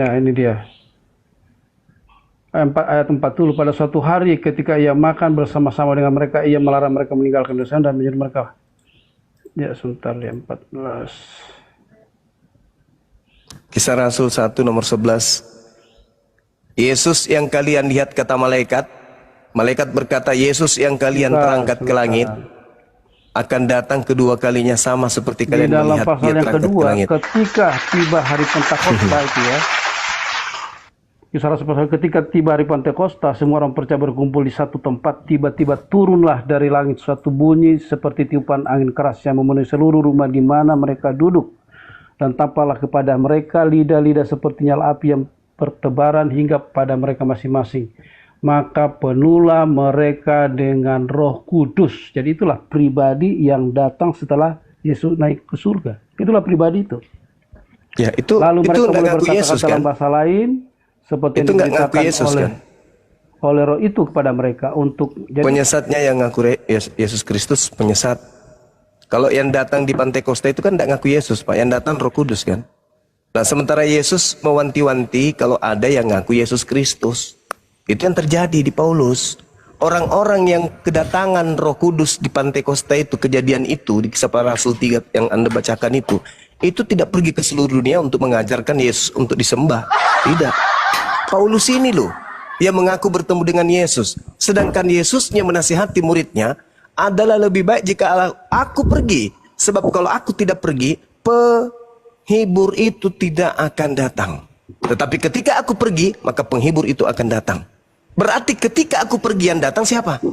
Nah ini dia. Ayat 40, pada suatu hari ketika ia makan bersama-sama dengan mereka, ia melarang mereka meninggalkan dosa dan menyuruh mereka. Ya, sebentar ya, 14. Kisah Rasul 1 nomor 11. Yesus yang kalian lihat, kata malaikat. Malaikat berkata, Yesus yang kalian terangkat ke langit akan datang kedua kalinya sama seperti kalian melihat dia terangkat yang kedua, ke langit. ketika tiba hari Pentakosta itu ya. Kisah Rasul pasal ketika tiba hari Pentakosta, semua orang percaya berkumpul di satu tempat. Tiba-tiba turunlah dari langit suatu bunyi seperti tiupan angin keras yang memenuhi seluruh rumah di mana mereka duduk. Dan tampaklah kepada mereka lidah-lidah seperti nyala api yang bertebaran hingga pada mereka masing-masing. Maka penuhlah mereka dengan Roh Kudus. Jadi itulah pribadi yang datang setelah Yesus naik ke surga. Itulah pribadi itu. Ya, itu Lalu itu mereka mulai ngaku berkata Yesus dalam kan? bahasa lain seperti Itu yang nggak ngaku diberitakan Yesus kan? oleh Roh itu kepada mereka untuk jadi Penyesatnya yang ngaku Yesus Kristus penyesat. Kalau yang datang di Pentakosta itu kan tidak ngaku Yesus Pak, yang datang Roh Kudus kan. Nah sementara Yesus mewanti-wanti kalau ada yang ngaku Yesus Kristus. Itu yang terjadi di Paulus. Orang-orang yang kedatangan Roh Kudus di Pentakosta itu, kejadian itu di Kisah Para Rasul 3 yang Anda bacakan itu tidak pergi ke seluruh dunia untuk mengajarkan Yesus untuk disembah. Tidak. Paulus ini loh yang mengaku bertemu dengan Yesus. Sedangkan Yesusnya menasihati muridnya, adalah lebih baik jika aku pergi. Sebab kalau aku tidak pergi, penghibur itu tidak akan datang. Tetapi ketika aku pergi, maka penghibur itu akan datang. Berarti ketika aku pergi yang datang siapa?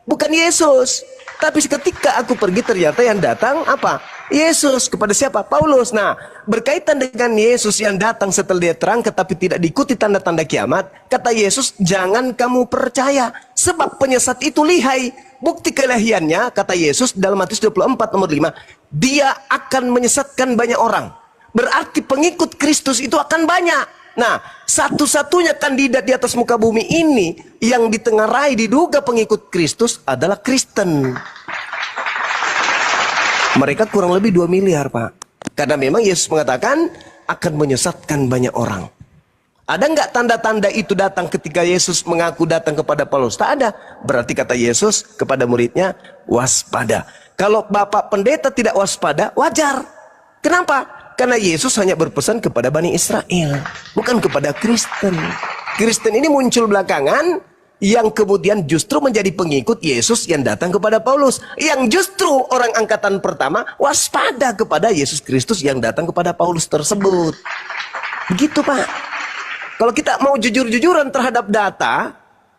Bukan Yesus. Tapi ketika aku pergi ternyata yang datang apa? Yesus. Kepada siapa? Paulus. Nah, berkaitan dengan Yesus yang datang setelah dia terangkat tapi tidak diikuti tanda-tanda kiamat, kata Yesus, jangan kamu percaya. Sebab penyesat itu lihai. Bukti kelahiannya, kata Yesus dalam Matius 24 nomor 5, dia akan menyesatkan banyak orang. Berarti pengikut Kristus itu akan banyak. Nah, satu-satunya kandidat di atas muka bumi ini yang ditengarai diduga pengikut Kristus adalah Kristen. Mereka kurang lebih 2 miliar Pak. Karena memang Yesus mengatakan akan menyesatkan banyak orang. Ada nggak tanda-tanda itu datang ketika Yesus mengaku datang kepada Paulus? Tak ada. Berarti kata Yesus kepada muridnya, waspada. Kalau Bapak Pendeta tidak waspada, wajar. Kenapa? Karena Yesus hanya berpesan kepada Bani Israel, bukan kepada Kristen. Kristen ini muncul belakangan, yang kemudian justru menjadi pengikut Yesus yang datang kepada Paulus. Yang justru orang angkatan pertama waspada kepada Yesus Kristus yang datang kepada Paulus tersebut. Begitu Pak. Kalau kita mau jujur-jujuran terhadap data,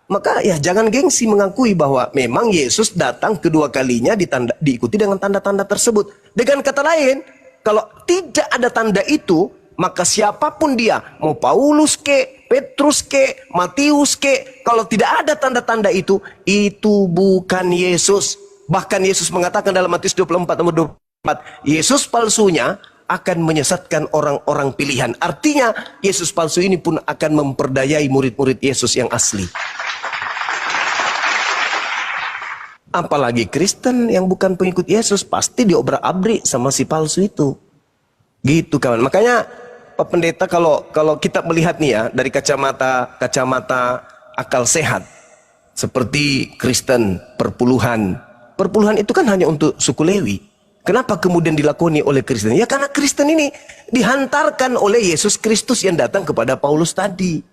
maka ya jangan gengsi mengakui bahwa memang Yesus datang kedua kalinya diikuti dengan tanda-tanda tersebut. Dengan kata lain, Kalau tidak ada tanda itu, maka siapapun dia, mau Paulus ke, Petrus ke, Matius ke, kalau tidak ada tanda-tanda itu bukan Yesus. Bahkan Yesus mengatakan dalam Matius 24 nomor 24, Yesus palsunya akan menyesatkan orang-orang pilihan. Artinya Yesus palsu ini pun akan memperdayai murid-murid Yesus yang asli. Apalagi Kristen yang bukan pengikut Yesus pasti diobrak-abrik sama si palsu itu. Gitu kawan. Makanya Pak Pendeta, kalau kita melihat nih ya dari kacamata akal sehat, seperti Kristen perpuluhan itu kan hanya untuk suku Lewi. Kenapa kemudian dilakoni oleh Kristen? Ya karena Kristen ini dihantarkan oleh Yesus Kristus yang datang kepada Paulus tadi.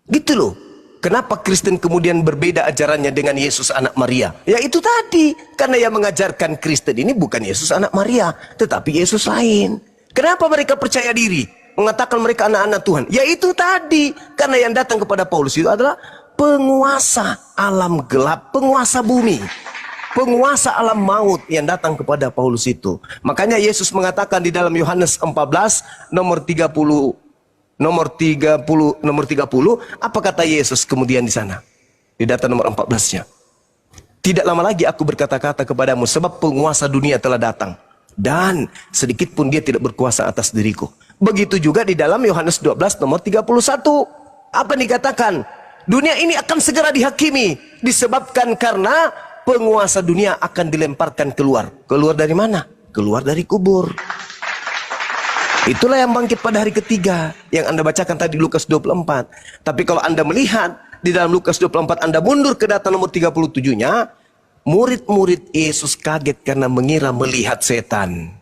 Gitu loh. Kenapa Kristen kemudian berbeda ajarannya dengan Yesus anak Maria? Ya itu tadi, karena yang mengajarkan Kristen ini bukan Yesus anak Maria, tetapi Yesus lain. Kenapa mereka percaya diri? Mengatakan mereka anak-anak Tuhan. Ya itu tadi, karena yang datang kepada Paulus itu adalah penguasa alam gelap, penguasa bumi, penguasa alam maut yang datang kepada Paulus itu. Makanya Yesus mengatakan di dalam Yohanes 14 nomor 30, apa kata Yesus kemudian di sana? Di data nomor 14-nya. Tidak lama lagi aku berkata-kata kepadamu, sebab penguasa dunia telah datang. Dan sedikit pun dia tidak berkuasa atas diriku. Begitu juga di dalam Yohanes 12 nomor 31. Apa dikatakan? Dunia ini akan segera dihakimi. Disebabkan karena penguasa dunia akan dilemparkan keluar. Keluar dari mana? Keluar dari kubur. Itulah yang bangkit pada hari ketiga yang Anda bacakan tadi Lukas 24. Tapi kalau Anda melihat di dalam Lukas 24, Anda mundur ke data nomor 37-nya, murid-murid Yesus kaget karena mengira melihat setan.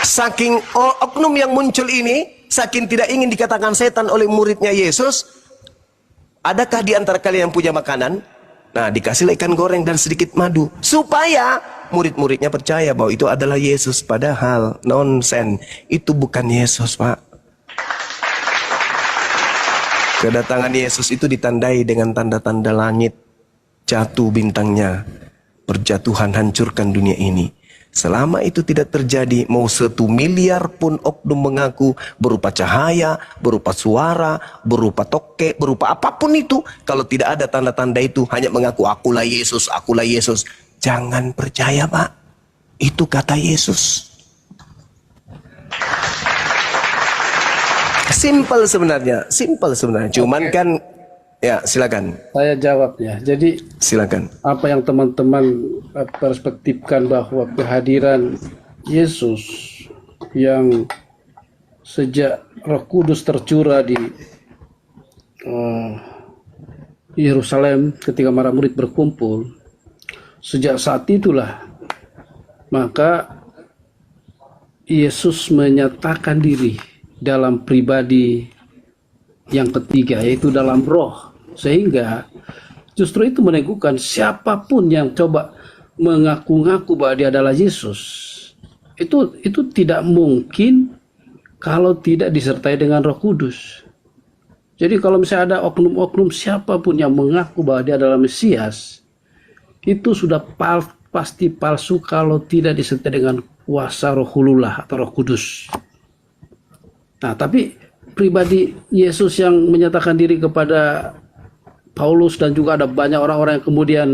Saking oknum yang muncul ini, saking tidak ingin dikatakan setan oleh muridnya Yesus, adakah di antara kalian yang punya makanan? Nah, dikasih ikan goreng dan sedikit madu, supaya murid-muridnya percaya bahwa itu adalah Yesus. Padahal nonsen, itu bukan Yesus, Pak. Kedatangan Yesus itu ditandai dengan tanda-tanda langit, jatuh bintangnya, perjatuhan hancurkan dunia ini. Selama itu tidak terjadi, mau 1 miliar pun oknum mengaku berupa cahaya, berupa suara, berupa tokek, berupa apapun itu, kalau tidak ada tanda-tanda itu, hanya mengaku akulah Yesus, akulah Yesus. Jangan percaya, Pak. Itu kata Yesus. Simple sebenarnya. Cuman kan, ya silakan. Saya jawab ya. Jadi silakan. Apa yang teman-teman perspektifkan bahwa kehadiran Yesus yang sejak Roh Kudus tercurah di Yerusalem ketika para murid berkumpul, sejak saat itulah maka Yesus menyatakan diri dalam pribadi yang ketiga, yaitu dalam roh, sehingga justru itu meneguhkan siapapun yang coba mengaku-ngaku bahwa dia adalah Yesus, itu tidak mungkin kalau tidak disertai dengan Roh Kudus. Jadi kalau misalnya ada oknum-oknum siapapun yang mengaku bahwa dia adalah Mesias, itu sudah pasti palsu kalau tidak disertai dengan kuasa Rohulullah atau Roh Kudus. Nah, tapi pribadi Yesus yang menyatakan diri kepada Paulus, dan juga ada banyak orang-orang yang kemudian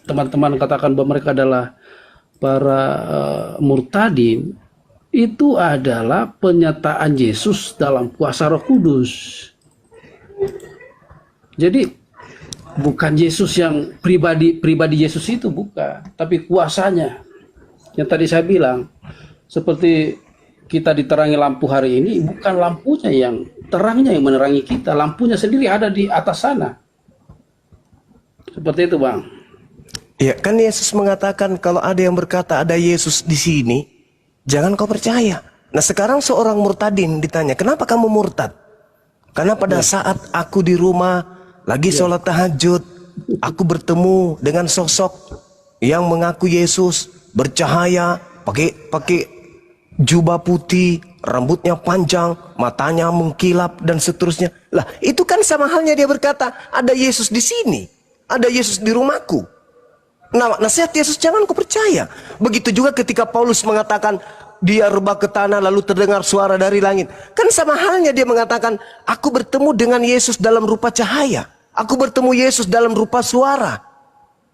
teman-teman katakan bahwa mereka adalah para murtadin, itu adalah penyataan Yesus dalam kuasa Roh Kudus. Jadi bukan Yesus yang pribadi Yesus itu, bukan, tapi kuasanya. Yang tadi saya bilang, seperti kita diterangi lampu hari ini, bukan lampunya yang terangnya yang menerangi kita, lampunya sendiri ada di atas sana. Seperti itu, Bang. Ya, kan Yesus mengatakan kalau ada yang berkata ada Yesus di sini, jangan kau percaya. Nah, sekarang seorang murtadin ditanya, kenapa kamu murtad? Karena pada saat aku di rumah lagi sholat tahajud, aku bertemu dengan sosok yang mengaku Yesus, bercahaya, pakai jubah putih, rambutnya panjang, matanya mengkilap dan seterusnya. Lah, itu kan sama halnya dia berkata, ada Yesus di sini, ada Yesus di rumahku. Nah, nasihat Yesus jangan kau percaya. Begitu juga ketika Paulus mengatakan, dia rebah ke tanah lalu terdengar suara dari langit. Kan sama halnya dia mengatakan, aku bertemu dengan Yesus dalam rupa cahaya. Aku bertemu Yesus dalam rupa suara.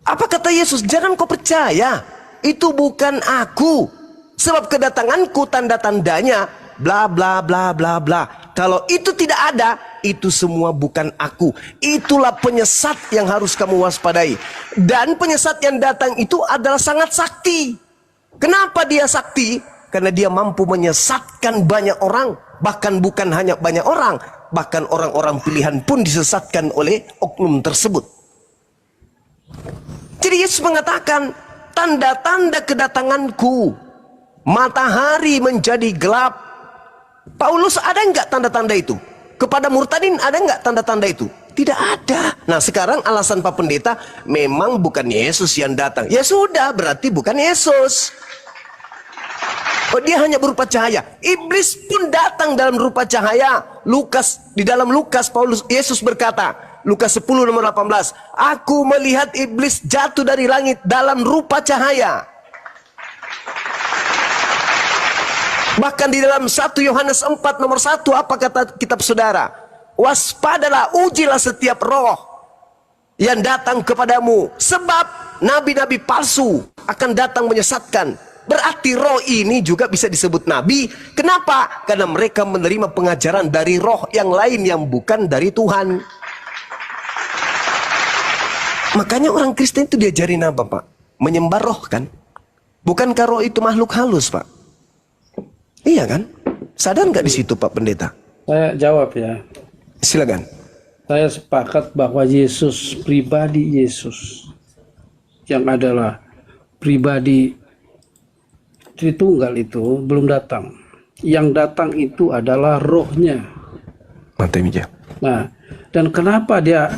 Apa kata Yesus? Jangan kau percaya. Itu bukan aku. Sebab kedatanganku tanda-tandanya bla bla bla bla bla. Kalau itu tidak ada, itu semua bukan aku. Itulah penyesat yang harus kamu waspadai. Dan penyesat yang datang itu adalah sangat sakti. Kenapa dia sakti? Karena dia mampu menyesatkan banyak orang. Bahkan bukan hanya banyak orang, bahkan orang-orang pilihan pun disesatkan oleh oknum tersebut. Jadi Yesus mengatakan, tanda-tanda kedatanganku, matahari menjadi gelap. Paulus ada enggak tanda-tanda itu? Kepada murtadin ada enggak tanda-tanda itu? Tidak ada. Nah sekarang alasan Pak Pendeta, memang bukan Yesus yang datang. Ya sudah, berarti bukan Yesus. Oh, dia hanya berupa cahaya. Iblis pun datang dalam rupa cahaya. Di dalam Lukas, Yesus berkata, Lukas 10 nomor 18, aku melihat iblis jatuh dari langit dalam rupa cahaya. Bahkan di dalam 1 Yohanes 4 nomor 1, apa kata kitab saudara? Waspadalah, ujilah setiap roh yang datang kepadamu, sebab nabi-nabi palsu akan datang menyesatkan. Berarti roh ini juga bisa disebut nabi. Kenapa? Karena mereka menerima pengajaran dari roh yang lain yang bukan dari Tuhan. Makanya orang Kristen itu diajarin apa, Pak? Menyembah roh kan? Bukankah roh itu makhluk halus, Pak? Iya kan? Sadar nggak di situ, Pak Pendeta? Saya jawab ya. Silakan. Saya sepakat bahwa Yesus, pribadi Yesus, yang adalah pribadi Tritunggal itu belum datang. Yang datang itu adalah rohnya. Mantap ya. Nah, dan kenapa dia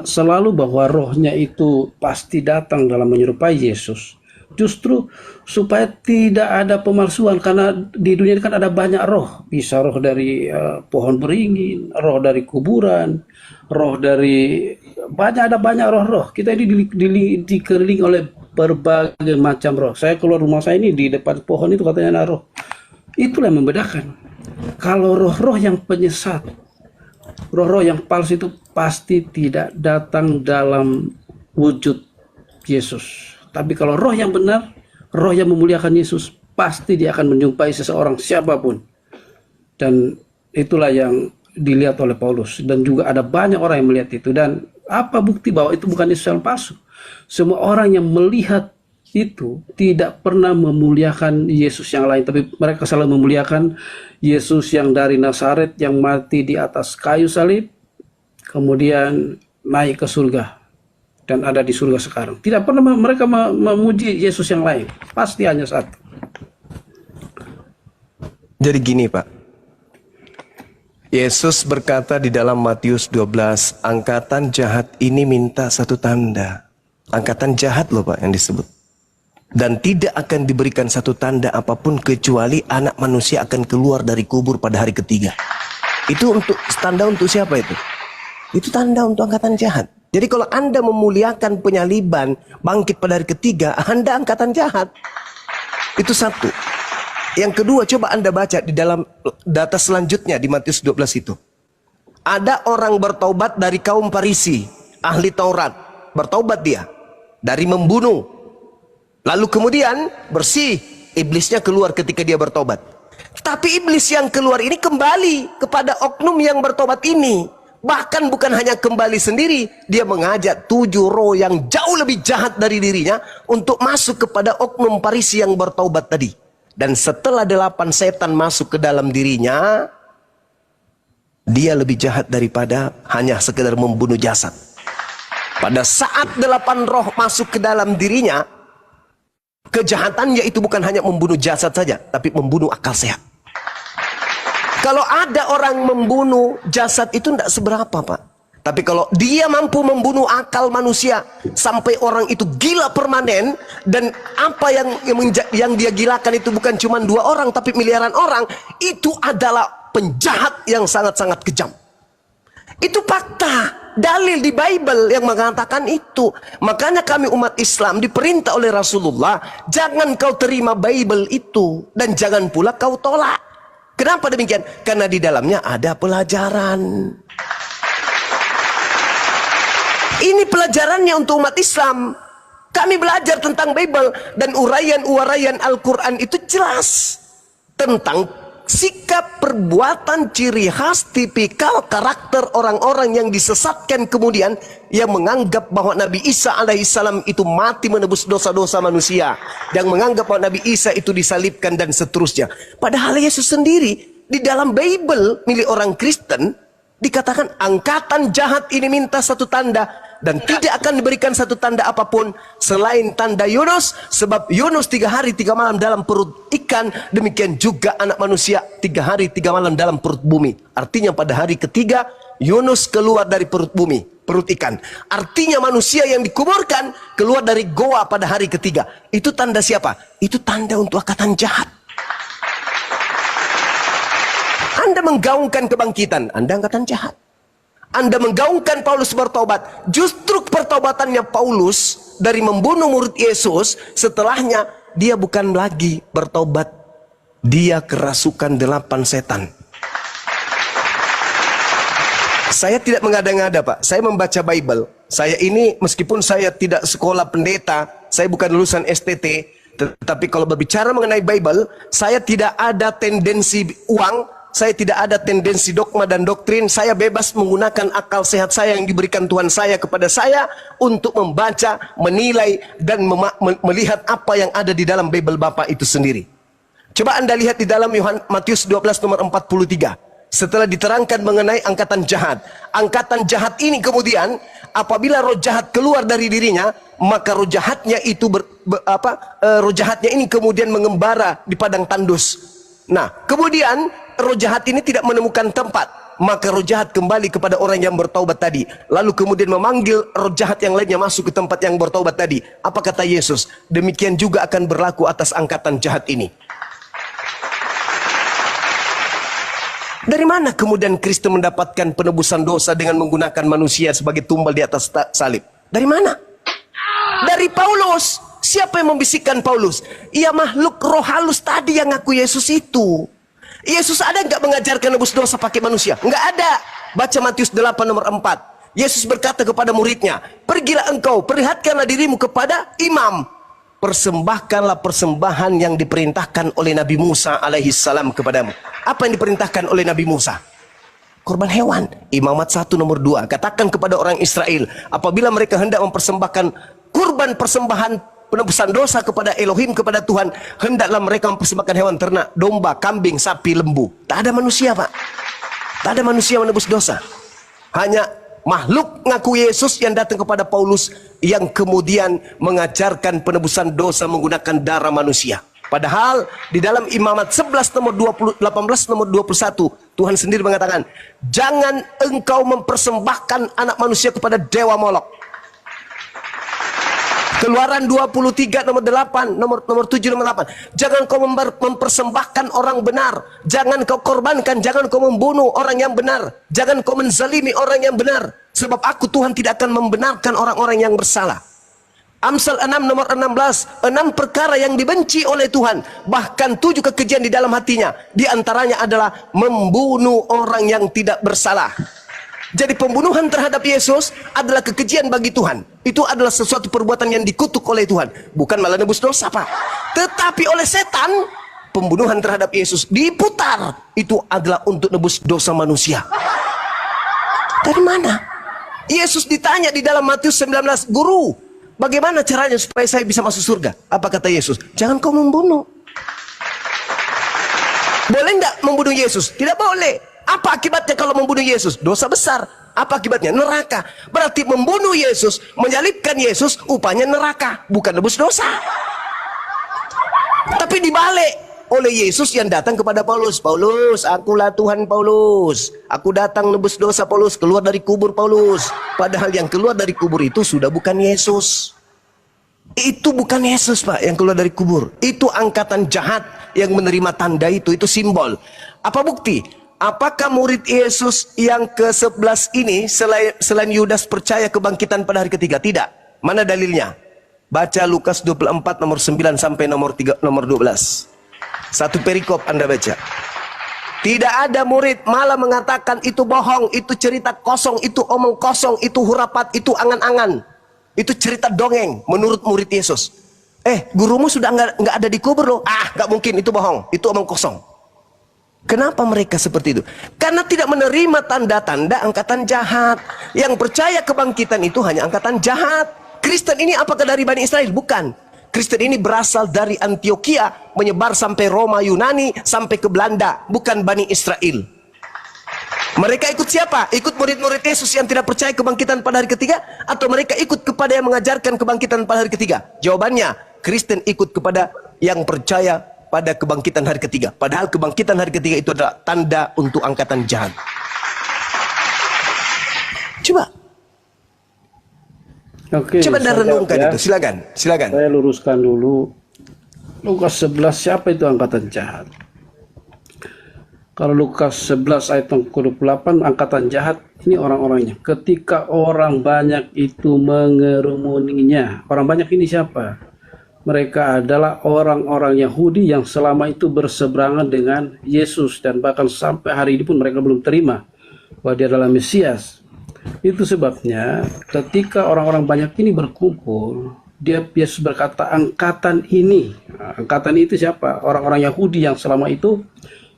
selalu bahwa rohnya itu pasti datang dalam menyerupai Yesus? Justru supaya tidak ada pemalsuan, karena di dunia ini kan ada banyak roh. Bisa roh dari pohon beringin, roh dari kuburan, roh dari ada banyak roh-roh. Kita ini dikelilingi oleh berbagai macam roh. Saya keluar rumah saya ini, di depan pohon itu katanya ada roh. Itulah yang membedakan. Kalau roh-roh yang penyesat, roh-roh yang palsu itu pasti tidak datang dalam wujud Yesus. Tapi kalau roh yang benar, roh yang memuliakan Yesus, pasti dia akan menjumpai seseorang siapapun. Dan itulah yang dilihat oleh Paulus. Dan juga ada banyak orang yang melihat itu. Dan apa bukti bahwa itu bukan Yesus yang palsu? Semua orang yang melihat itu tidak pernah memuliakan Yesus yang lain, tapi mereka selalu memuliakan Yesus yang dari Nazaret, yang mati di atas kayu salib, kemudian naik ke surga dan ada di surga sekarang. Tidak pernah mereka memuji Yesus yang lain, pasti hanya satu. Jadi gini, Pak, Yesus berkata di dalam Matius 12, angkatan jahat ini minta satu tanda. Angkatan jahat loh, Pak, yang disebut. Dan tidak akan diberikan satu tanda apapun kecuali anak manusia akan keluar dari kubur pada hari ketiga. Itu untuk tanda untuk siapa itu? Itu tanda untuk angkatan jahat. Jadi kalau Anda memuliakan penyaliban, bangkit pada hari ketiga, Anda angkatan jahat. Itu satu. Yang kedua, coba Anda baca di dalam data selanjutnya di Matius 12 itu. Ada orang bertobat dari kaum Farisi, ahli Taurat. Bertobat dia dari membunuh. Lalu kemudian bersih, iblisnya keluar ketika dia bertobat. Tapi iblis yang keluar ini kembali kepada oknum yang bertobat ini. Bahkan bukan hanya kembali sendiri, dia mengajak 7 roh yang jauh lebih jahat dari dirinya untuk masuk kepada oknum Farisi yang bertobat tadi. Dan setelah 8 setan masuk ke dalam dirinya, dia lebih jahat daripada hanya sekedar membunuh jasad. Pada saat 8 roh masuk ke dalam dirinya, kejahatannya itu bukan hanya membunuh jasad saja, tapi membunuh akal sehat. Kalau ada orang membunuh jasad itu tidak seberapa, Pak. Tapi kalau dia mampu membunuh akal manusia sampai orang itu gila permanen, dan apa yang dia gilakan itu bukan cuma 2 orang tapi miliaran orang, itu adalah penjahat yang sangat-sangat kejam. Itu fakta. dalil di Bible yang mengatakan itu. Makanya kami umat Islam diperintah oleh Rasulullah, jangan kau terima Bible itu dan jangan pula kau tolak. Kenapa demikian? Karena di dalamnya ada pelajaran. Ini pelajarannya untuk umat Islam. Kami belajar tentang Bible dan uraian-uraian Al-Quran itu jelas tentang sikap, perbuatan, ciri khas, tipikal, karakter orang-orang yang disesatkan kemudian yang menganggap bahwa Nabi Isa alaihissalam itu mati menebus dosa-dosa manusia, yang menganggap bahwa Nabi Isa itu disalibkan dan seterusnya. Padahal Yesus sendiri di dalam Bible milik orang Kristen dikatakan angkatan jahat ini minta satu tanda dan tidak akan diberikan satu tanda apapun selain tanda Yunus, sebab Yunus 3 hari 3 malam dalam perut ikan, demikian juga anak manusia 3 hari 3 malam dalam perut bumi. Artinya pada hari ketiga Yunus keluar dari perut bumi, perut ikan. Artinya manusia yang dikuburkan keluar dari goa pada hari ketiga. Itu tanda siapa? Itu tanda untuk angkatan jahat. Anda menggaungkan kebangkitan, Anda angkatan jahat. Anda menggaungkan Paulus bertobat. Justru pertobatannya Paulus dari membunuh murid Yesus, setelahnya dia bukan lagi bertobat, dia kerasukan 8 setan. Saya tidak mengada-ngada, Pak. Saya membaca Bible. Saya ini meskipun saya tidak sekolah pendeta, saya bukan lulusan STT, tetapi kalau berbicara mengenai Bible, saya tidak ada tendensi uang. Saya tidak ada tendensi dogma dan doktrin. Saya bebas menggunakan akal sehat saya yang diberikan Tuhan saya kepada saya untuk membaca, menilai, dan melihat apa yang ada di dalam Bible Bapak itu sendiri. Coba Anda lihat di dalam Matius 12 nomor 43. Setelah diterangkan mengenai angkatan jahat. Angkatan jahat ini kemudian apabila roh jahat keluar dari dirinya, maka roh jahatnya itu roh jahatnya ini kemudian mengembara di padang tandus. Nah, kemudian roh jahat ini tidak menemukan tempat, maka roh jahat kembali kepada orang yang bertaubat tadi, lalu kemudian memanggil roh jahat yang lainnya masuk ke tempat yang bertaubat tadi. Apa kata Yesus? Demikian juga akan berlaku atas angkatan jahat ini. Dari mana kemudian Kristus mendapatkan penebusan dosa dengan menggunakan manusia sebagai tumbal di atas salib? Dari mana? Dari Paulus. Siapa yang membisikkan Paulus? Ia makhluk roh halus tadi yang ngaku Yesus itu. Yesus ada nggak mengajarkan nebus dosa pakai manusia? Nggak ada. Baca Matius 8 nomor 4. Yesus berkata kepada muridnya, pergilah engkau, perlihatkanlah dirimu kepada imam. Persembahkanlah persembahan yang diperintahkan oleh Nabi Musa alaihissalam kepadamu. Apa yang diperintahkan oleh Nabi Musa? Korban hewan. Imamat 1 nomor 2. Katakan kepada orang Israel, apabila mereka hendak mempersembahkan kurban persembahan penebusan dosa kepada Elohim, kepada Tuhan, hendaklah mereka mempersembahkan hewan ternak, domba, kambing, sapi, lembu. Tak ada manusia, Pak. Tak ada manusia menebus dosa. Hanya makhluk ngaku Yesus yang datang kepada Paulus yang kemudian mengajarkan penebusan dosa menggunakan darah manusia. Padahal di dalam Imamat 11 nomor 20, 18 nomor 21, Tuhan sendiri mengatakan, jangan engkau mempersembahkan anak manusia kepada dewa Molok. Keluaran 23 nomor 8, nomor 7 nomor 8. Jangan kau mempersembahkan orang benar. Jangan kau korbankan, jangan kau membunuh orang yang benar. Jangan kau menzalimi orang yang benar. Sebab aku Tuhan tidak akan membenarkan orang-orang yang bersalah. Amsal 6 nomor 16. 6 perkara yang dibenci oleh Tuhan. Bahkan 7 kekejian di dalam hatinya. Di antaranya adalah membunuh orang yang tidak bersalah. Jadi pembunuhan terhadap Yesus adalah kekejian bagi Tuhan. Itu adalah sesuatu perbuatan yang dikutuk oleh Tuhan. Bukan malah nebus dosa, Pak. Tetapi oleh setan, pembunuhan terhadap Yesus diputar. Itu adalah untuk nebus dosa manusia. Dari mana? Yesus ditanya di dalam Matius 19, Guru, bagaimana caranya supaya saya bisa masuk surga? Apa kata Yesus? Jangan kau membunuh. Boleh enggak membunuh Yesus? Tidak boleh. Apa akibatnya kalau membunuh Yesus? Dosa besar. Apa akibatnya? Neraka. Berarti membunuh Yesus, menyalibkan Yesus, upahnya neraka, bukan nebus dosa. Tapi dibalik oleh Yesus yang datang kepada Paulus. Paulus, akulah Tuhan Paulus. Aku datang nebus dosa Paulus, keluar dari kubur Paulus. Padahal yang keluar dari kubur itu sudah bukan Yesus. Itu bukan Yesus, Pak, yang keluar dari kubur. Itu angkatan jahat yang menerima tanda itu simbol. Apa bukti? apakah murid Yesus yang ke-11 ini selain Yudas percaya kebangkitan pada hari ketiga? Tidak. Mana dalilnya? Baca Lukas 24 nomor 9 sampai nomor 12. Satu perikop Anda baca. Tidak ada murid malah mengatakan itu bohong, itu cerita kosong, itu omong kosong, itu hurapat, itu angan-angan, itu cerita dongeng menurut murid Yesus. Gurumu sudah nggak ada di kubur loh. Nggak mungkin, itu bohong, itu omong kosong. Kenapa mereka seperti itu? Karena tidak menerima tanda-tanda angkatan jahat. Yang percaya kebangkitan itu hanya angkatan jahat. Kristen ini apakah dari Bani Israel? Bukan. Kristen ini berasal dari Antioquia, menyebar sampai Roma, Yunani, sampai ke Belanda, bukan Bani Israel. Mereka ikut siapa? Ikut murid-murid Yesus yang tidak percaya kebangkitan pada hari ketiga? Atau mereka ikut kepada yang mengajarkan kebangkitan pada hari ketiga? Jawabannya, Kristen ikut kepada yang percaya pada kebangkitan hari ketiga. Padahal kebangkitan hari ketiga itu adalah tanda untuk angkatan jahat. Coba. Oke, Coba Anda renungkan itu. Silakan. Saya luruskan dulu. Lukas 11, siapa itu angkatan jahat? Kalau Lukas 11 ayat ke-28, angkatan jahat ini orang-orangnya. Ketika orang banyak itu mengerumuninya. Orang banyak ini siapa? Mereka adalah orang-orang Yahudi yang selama itu berseberangan dengan Yesus, dan bahkan sampai hari ini pun mereka belum terima bahwa dia adalah Mesias. Itu sebabnya ketika orang-orang banyak ini berkumpul, Yesus berkata, angkatan ini. Angkatan itu siapa? Orang-orang Yahudi yang selama itu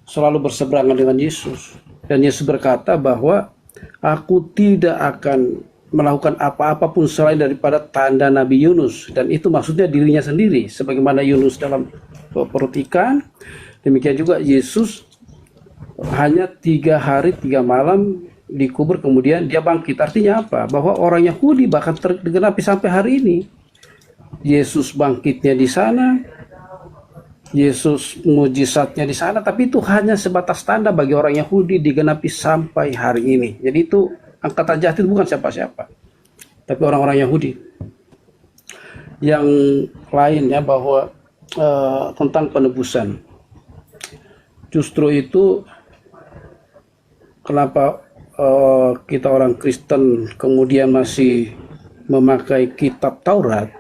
selalu berseberangan dengan Yesus. Dan Yesus berkata bahwa aku tidak akan melakukan apa-apa pun selain daripada tanda Nabi Yunus. Dan itu maksudnya dirinya sendiri. Sebagaimana Yunus dalam perut ikan, demikian juga Yesus hanya 3 hari 3 malam dikubur, kemudian dia bangkit. Artinya apa? Bahwa orang Yahudi bahkan tergenapi sampai hari ini. Yesus bangkitnya di sana, Yesus mujizatnya di sana, tapi itu hanya sebatas tanda bagi orang Yahudi, digenapi sampai hari ini. Jadi itu angkatan jahat itu bukan siapa-siapa, tapi orang-orang Yahudi. Yang lainnya bahwa tentang penebusan, justru itu kenapa kita orang Kristen kemudian masih memakai kitab Taurat?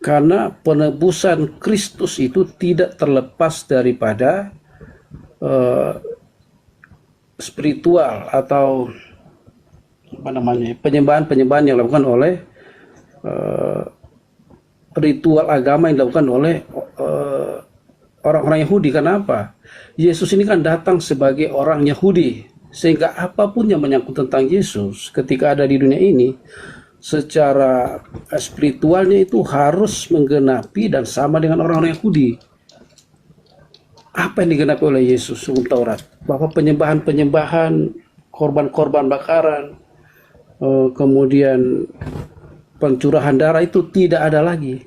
Karena penebusan Kristus itu tidak terlepas daripada spiritual atau penyembahan yang dilakukan oleh ritual agama yang dilakukan oleh orang-orang Yahudi. Kenapa? Yesus ini kan datang sebagai orang Yahudi, sehingga apapun yang menyangkut tentang Yesus ketika ada di dunia ini, secara spiritualnya itu harus menggenapi dan sama dengan orang-orang Yahudi. Apa yang digenapi oleh Yesus hukum Taurat? Bahwa penyembahan-penyembahan, korban-korban bakaran, kemudian pencurahan darah itu tidak ada lagi.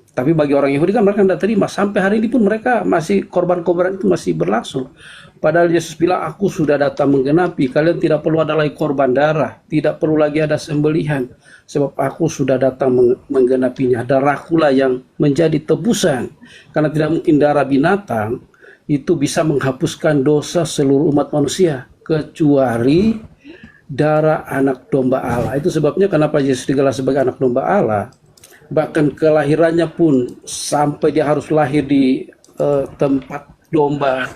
Tapi bagi orang Yahudi kan mereka tidak terima. Sampai hari ini pun mereka masih, korban-korban itu masih berlangsung. Padahal Yesus bilang, aku sudah datang menggenapi. Kalian tidak perlu ada lagi korban darah. Tidak perlu lagi ada sembelihan. Sebab aku sudah datang menggenapinya. Darahkulah yang menjadi tebusan. Karena tidak mungkin darah binatang itu bisa menghapuskan dosa seluruh umat manusia. Kecuali darah anak domba Allah. Itu sebabnya kenapa Yesus digelar sebagai anak domba Allah. Bahkan kelahirannya pun sampai dia harus lahir di tempat domba,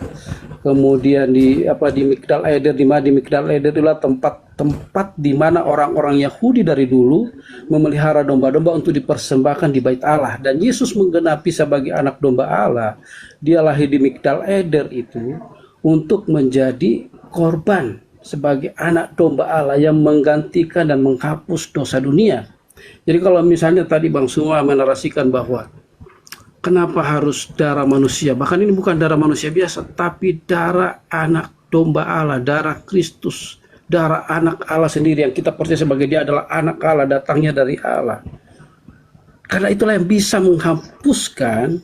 kemudian di Migdal Eder. Di Migdal Eder itulah tempat di mana orang-orang Yahudi dari dulu memelihara domba-domba untuk dipersembahkan di Bait Allah. Dan Yesus menggenapi sebagai anak domba Allah. Dia lahir di Migdal Eder itu untuk menjadi korban sebagai anak domba Allah yang menggantikan dan menghapus dosa dunia. Jadi kalau misalnya tadi Bang Suma menarasikan bahwa kenapa harus darah manusia, bahkan ini bukan darah manusia biasa, tapi darah anak domba Allah, darah Kristus, darah anak Allah sendiri yang kita percaya sebagai dia adalah anak Allah, datangnya dari Allah. Karena itulah yang bisa menghapuskan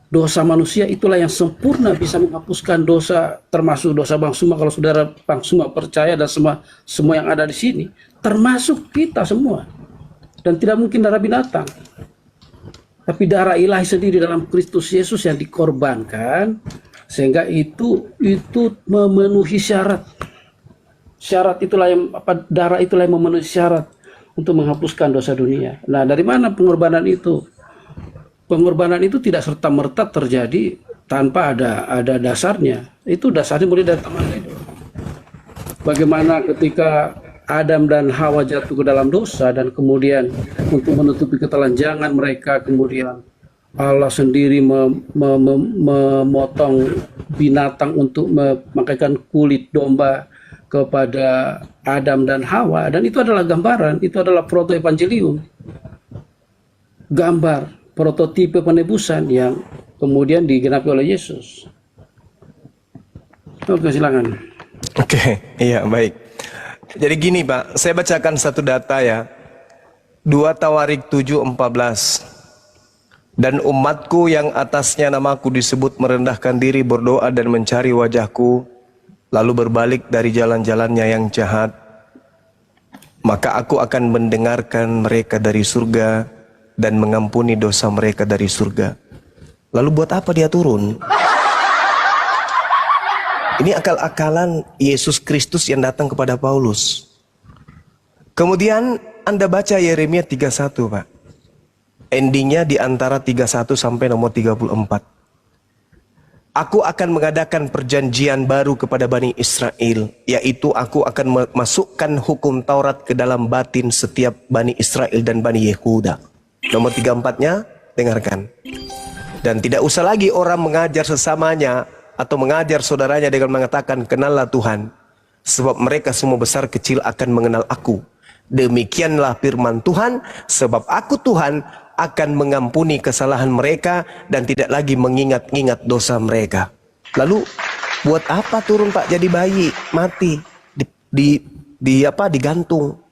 dosa manusia, itulah yang sempurna bisa menghapuskan dosa, termasuk dosa Bang Suma. Kalau saudara Bang Suma percaya, dan semua yang ada di sini, termasuk kita semua. Dan tidak mungkin darah binatang, tapi darah ilahi sendiri dalam Kristus Yesus yang dikorbankan sehingga itu memenuhi syarat. Syarat itulah yang darah itulah yang memenuhi syarat untuk menghapuskan dosa dunia. Nah, dari mana pengorbanan itu? Pengorbanan itu tidak serta-merta terjadi tanpa ada dasarnya. Itu dasarnya mulai dari taman Eden. Bagaimana ketika Adam dan Hawa jatuh ke dalam dosa dan kemudian untuk menutupi ketelanjangan mereka, kemudian Allah sendiri memotong binatang untuk memakaikan kulit domba kepada Adam dan Hawa, dan itu adalah gambaran, itu adalah proto-evangelium, gambar prototipe penebusan yang kemudian digenapi oleh Yesus. Oke, silakan. Oke, iya baik. Jadi gini Pak, saya bacakan satu data ya. 2 Tawarik 7:14. Dan umatku yang atasnya namaku disebut merendahkan diri, berdoa dan mencari wajahku, lalu berbalik dari jalan-jalannya yang jahat, maka aku akan mendengarkan mereka dari surga dan mengampuni dosa mereka dari surga. Lalu buat apa dia turun? Ini akal-akalan Yesus Kristus yang datang kepada Paulus. Kemudian Anda baca Yeremia 31 Pak. Endingnya di antara 31 sampai nomor 34. Aku akan mengadakan perjanjian baru kepada Bani Israel, yaitu aku akan memasukkan hukum Taurat ke dalam batin setiap Bani Israel dan Bani Yehuda. Nomor 34-nya, dengarkan. Dan tidak usah lagi orang mengajar sesamanya atau mengajar saudaranya dengan mengatakan, kenallah Tuhan, sebab mereka semua besar kecil akan mengenal aku. Demikianlah firman Tuhan, sebab aku Tuhan akan mengampuni kesalahan mereka dan tidak lagi mengingat-ingat dosa mereka. Lalu buat apa turun Pak jadi bayi mati digantung?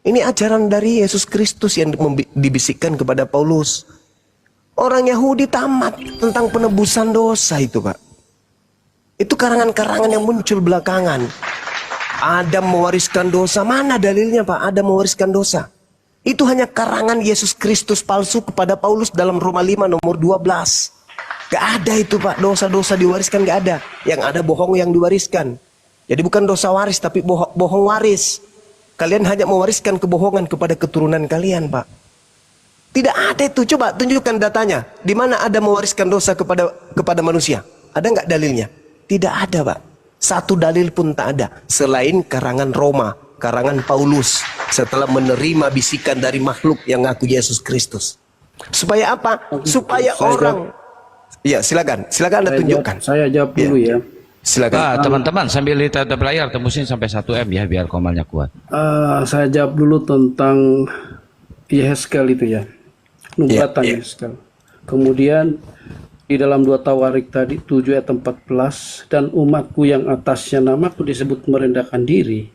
Ini ajaran dari Yesus Kristus yang dibisikkan kepada Paulus. Orang Yahudi tamat tentang penebusan dosa itu Pak. Itu karangan-karangan yang muncul belakangan. Adam mewariskan dosa, mana dalilnya Pak? Adam mewariskan dosa. Itu hanya karangan Yesus Kristus palsu kepada Paulus dalam Roma 5 nomor 12. Gak ada itu Pak, dosa-dosa diwariskan gak ada. Yang ada bohong yang diwariskan. Jadi bukan dosa waris tapi bohong waris. Kalian hanya mewariskan kebohongan kepada keturunan kalian Pak. Tidak ada itu, coba tunjukkan datanya. Di mana ada mewariskan dosa kepada manusia? Ada nggak dalilnya? Tidak ada Pak. Satu dalil pun tak ada. Selain karangan Roma, karangan Paulus. Setelah menerima bisikan dari makhluk yang ngaku Yesus Kristus. Supaya apa? Supaya orang... Ya silakan Anda tunjukkan. Saya jawab dulu ya. Silakan. Teman-teman sambil lihat layar tembusin sampai 1 M ya biar komalnya kuat. Saya jawab dulu tentang Yehezkel itu ya. Nubuatan Yehezkel. Kemudian di dalam 2 Tawarik tadi 7 ayat 14, dan umatku yang atasnya namaku disebut merendahkan diri.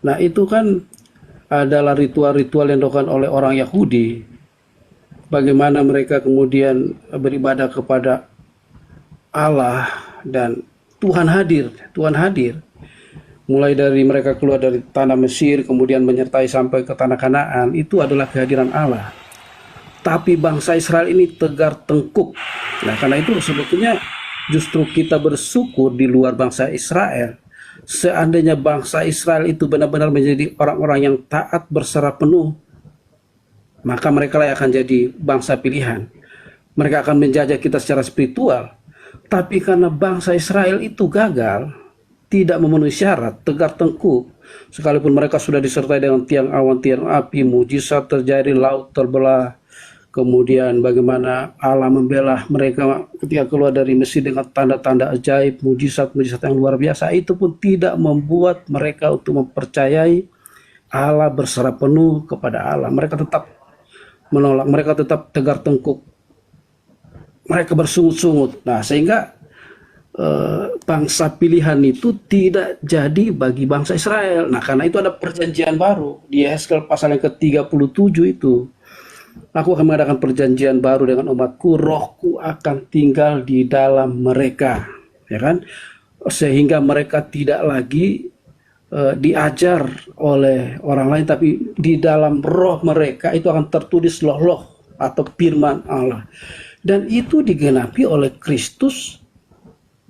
Nah, itu kan adalah ritual-ritual yang dilakukan oleh orang Yahudi. Bagaimana mereka kemudian beribadah kepada Allah dan Tuhan hadir. Mulai dari mereka keluar dari tanah Mesir, kemudian menyertai sampai ke tanah Kanaan, itu adalah kehadiran Allah. Tapi bangsa Israel ini tegar tengkuk. Nah, karena itu sebetulnya justru kita bersyukur di luar bangsa Israel. Seandainya bangsa Israel itu benar-benar menjadi orang-orang yang taat berserah penuh, maka mereka lah akan jadi bangsa pilihan. Mereka akan menjajah kita secara spiritual. Tapi karena bangsa Israel itu gagal, tidak memenuhi syarat, tegar tengkuk, sekalipun mereka sudah disertai dengan tiang awan, tiang api, mujizat terjadi, laut terbelah, kemudian bagaimana Allah membela mereka ketika keluar dari Mesir dengan tanda-tanda ajaib, mujizat-mujizat yang luar biasa, itu pun tidak membuat mereka untuk mempercayai Allah, berserah penuh kepada Allah. Mereka tetap menolak, mereka tetap tegar tengkuk, mereka bersungut-sungut. Nah, sehingga bangsa pilihan itu tidak jadi bagi bangsa Israel. Nah, karena itu ada perjanjian baru di Yehezkel pasal yang ke-37 itu. Aku akan mengadakan perjanjian baru dengan umatku, rohku akan tinggal di dalam mereka, ya kan? Sehingga mereka tidak lagi diajar oleh orang lain, tapi di dalam roh mereka itu akan tertulis loh atau firman Allah. Dan itu digenapi oleh Kristus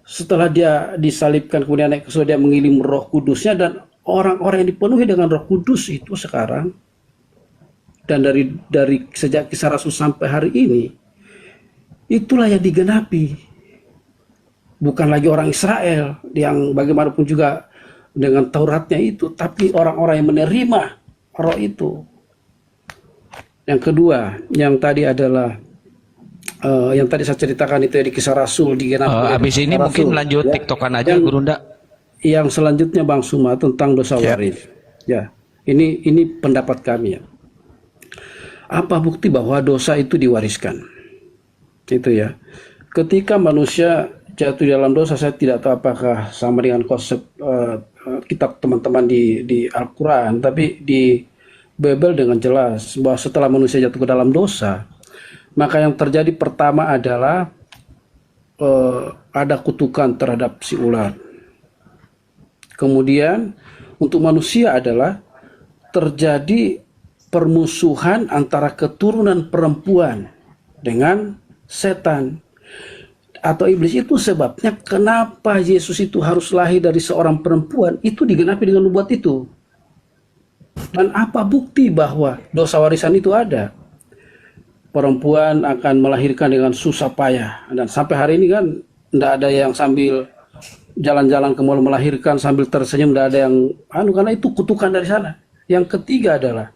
setelah dia disalibkan kemudian naik ke surga, dia mengirim Roh Kudusnya, dan orang-orang yang dipenuhi dengan Roh Kudus itu sekarang, dan dari sejak Kisah Rasul sampai hari ini, itulah yang digenapi. Bukan lagi orang Israel yang bagaimanapun juga dengan Tauratnya itu, tapi orang-orang yang menerima Roh itu. Yang kedua, yang tadi adalah yang tadi saya ceritakan itu ya, di Kisah Rasul digenapi. Habis ini mungkin lanjut TikTokan aja, Guru Nda. Yang selanjutnya Bang Suma tentang dosa waris. Ya, ini pendapat kami ya. Apa bukti bahwa dosa itu diwariskan? Itu ya. Ketika manusia jatuh dalam dosa, saya tidak tahu apakah sama dengan konsep kitab teman-teman di Al-Quran, tapi di Bible dengan jelas bahwa setelah manusia jatuh ke dalam dosa, maka yang terjadi pertama adalah ada kutukan terhadap si ular. Kemudian untuk manusia adalah terjadi permusuhan antara keturunan perempuan dengan setan atau iblis. Itu sebabnya kenapa Yesus itu harus lahir dari seorang perempuan, itu digenapi dengan nubuat itu. Dan apa bukti bahwa dosa warisan itu ada? Perempuan akan melahirkan dengan susah payah, dan sampai hari ini kan tidak ada yang sambil jalan-jalan ke mall melahirkan sambil tersenyum, tidak ada yang karena itu kutukan dari sana. Yang ketiga adalah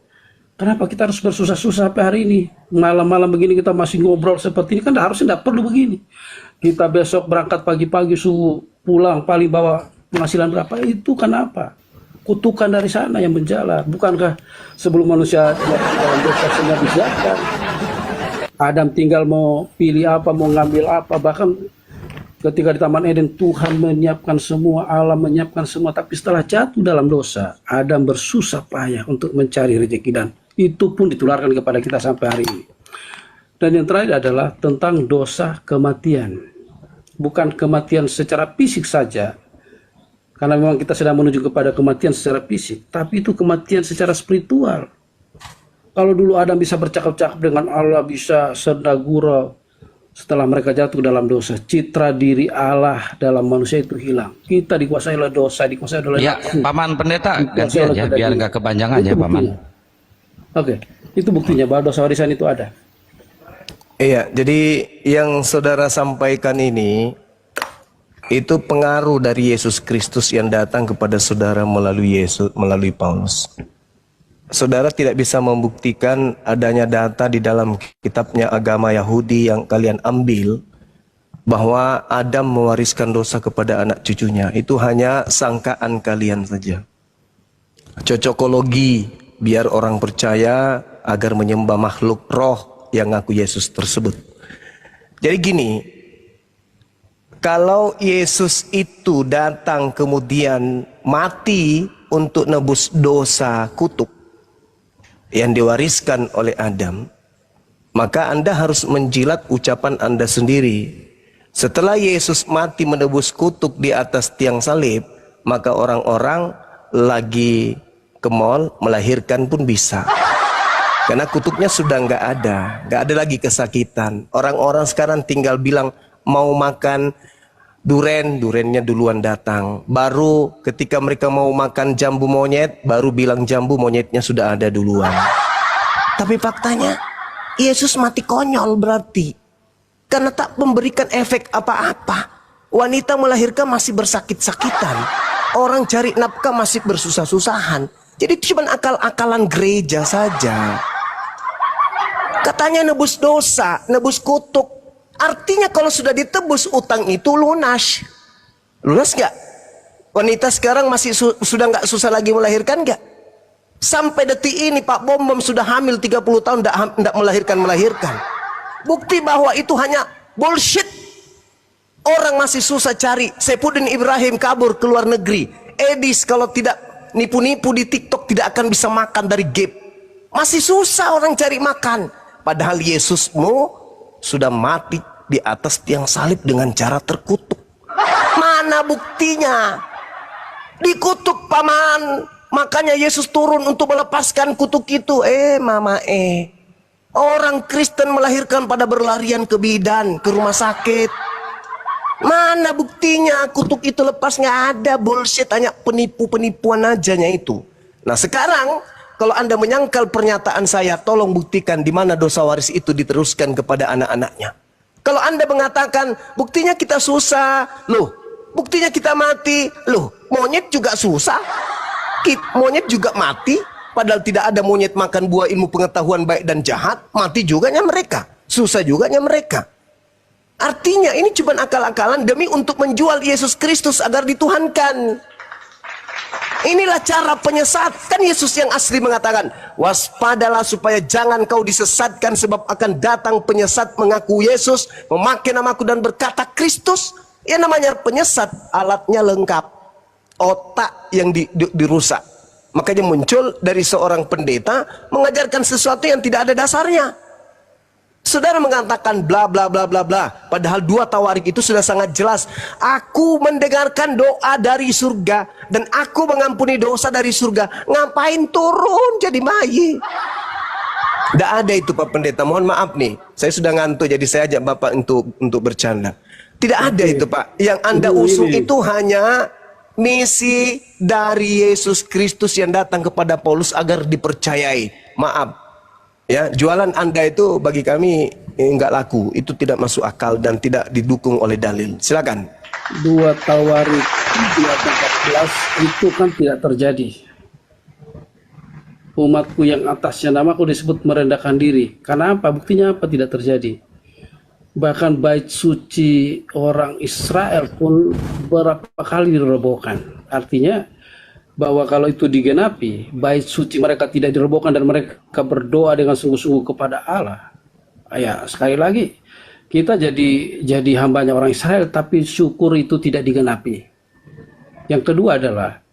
kenapa kita harus bersusah-susah sampai hari ini, malam-malam begini kita masih ngobrol seperti ini, kan harusnya tidak perlu begini. Kita besok berangkat pagi-pagi, subuh pulang paling bawa penghasilan berapa, itu kenapa? Kutukan dari sana yang menjalar. Bukankah sebelum manusia dalam dosa sehingga dijelaskan, Adam tinggal mau pilih apa, mau ngambil apa. Bahkan ketika di Taman Eden Tuhan menyiapkan semua, Allah menyiapkan semua, tapi setelah jatuh dalam dosa, Adam bersusah payah untuk mencari rezeki, dan itu pun ditularkan kepada kita sampai hari ini. Dan yang terakhir adalah tentang dosa kematian. Bukan kematian secara fisik saja, karena memang kita sedang menuju kepada kematian secara fisik, tapi itu kematian secara spiritual. Kalau dulu Adam bisa bercakap-cakap dengan Allah, bisa serdagura, setelah mereka jatuh dalam dosa, citra diri Allah dalam manusia itu hilang. Kita dikuasai oleh dosa, dikuasai oleh nafsu. Paman Pendeta, ganti aja biar nggak kepanjangan ya, Paman. Oke, itu buktinya bahwa dosa warisan itu ada. Iya, jadi yang saudara sampaikan ini itu pengaruh dari Yesus Kristus yang datang kepada saudara melalui Paulus. Saudara tidak bisa membuktikan adanya data di dalam kitabnya agama Yahudi yang kalian ambil bahwa Adam mewariskan dosa kepada anak cucunya. Itu hanya sangkaan kalian saja. Cocokologi biar orang percaya agar menyembah makhluk roh yang ngaku Yesus tersebut. Jadi gini, kalau Yesus itu datang kemudian mati untuk nebus dosa kutuk yang diwariskan oleh Adam, maka Anda harus menjilat ucapan Anda sendiri. Setelah Yesus mati menebus kutuk di atas tiang salib, maka orang-orang lagi ke mall melahirkan pun bisa. Karena kutuknya sudah nggak ada lagi kesakitan. Orang-orang sekarang tinggal bilang mau makan durennya duluan datang. Baru ketika mereka mau makan jambu monyet, baru bilang jambu monyetnya sudah ada duluan. Tapi faktanya, Yesus mati konyol berarti. Karena tak memberikan efek apa-apa. Wanita melahirkan masih bersakit-sakitan. Orang cari nafkah masih bersusah-susahan. Jadi itu cuma akal-akalan gereja saja. Katanya nebus dosa, nebus kutuk. Artinya kalau sudah ditebus utang itu lunas. Lunas gak? Wanita sekarang masih sudah gak susah lagi melahirkan gak? Sampai detik ini Pak Bom sudah hamil 30 tahun tidak melahirkan. Bukti bahwa itu hanya bullshit. Orang masih susah cari. Saipudin Ibrahim kabur ke luar negeri. Edis kalau tidak nipu-nipu di TikTok tidak akan bisa makan dari Gap. Masih susah orang cari makan. Padahal Yesusmu sudah mati di atas tiang salib dengan cara terkutuk. Mana buktinya? Dikutuk paman. Makanya Yesus turun untuk melepaskan kutuk itu. Mama Orang Kristen melahirkan pada berlarian ke bidan, ke rumah sakit. Mana buktinya kutuk itu lepas? Nggak ada, bullshit, hanya penipuan ajanya itu. Nah sekarang kalau Anda menyangkal pernyataan saya, tolong buktikan di mana dosa waris itu diteruskan kepada anak-anaknya. Kalau Anda mengatakan buktinya kita susah, loh, buktinya kita mati, loh, monyet juga susah, monyet juga mati, padahal tidak ada monyet makan buah ilmu pengetahuan baik dan jahat, mati juganya mereka, susah juganya mereka. Artinya ini cuma akal-akalan demi untuk menjual Yesus Kristus agar dituhankan. Inilah cara penyesat. Kan Yesus yang asli mengatakan, waspadalah supaya jangan kau disesatkan, sebab akan datang penyesat mengaku Yesus, memakai namaku dan berkata Kristus. Ya namanya penyesat, alatnya lengkap, otak yang dirusak. Makanya muncul dari seorang pendeta mengajarkan sesuatu yang tidak ada dasarnya. Saudara mengatakan bla bla bla bla bla, padahal 2 Tawarik itu sudah sangat jelas. Aku mendengarkan doa dari surga dan aku mengampuni dosa dari surga. Ngapain turun jadi bayi? Tidak ada itu Pak Pendeta. Mohon maaf nih, saya sudah ngantuk jadi saya ajak Bapak untuk bercanda. Tidak ada itu Pak. Yang Anda usung itu hanya misi dari Yesus Kristus yang datang kepada Paulus agar dipercayai. Maaf. Ya, jualan Anda itu bagi kami enggak laku, itu tidak masuk akal dan tidak didukung oleh dalil. Silakan. 2 Tawarik 14 itu kan tidak terjadi. Umatku yang atasnya namaku disebut merendahkan diri. Karena apa? Buktinya apa? Tidak terjadi. Bahkan bait suci orang Israel pun berapa kali dirobohkan. Artinya bahwa kalau itu digenapi, bait suci mereka tidak dirobohkan dan mereka berdoa dengan sungguh-sungguh kepada Allah. Ya, sekali lagi kita jadi hambanya orang Israel, tapi syukur itu tidak digenapi. Yang kedua adalah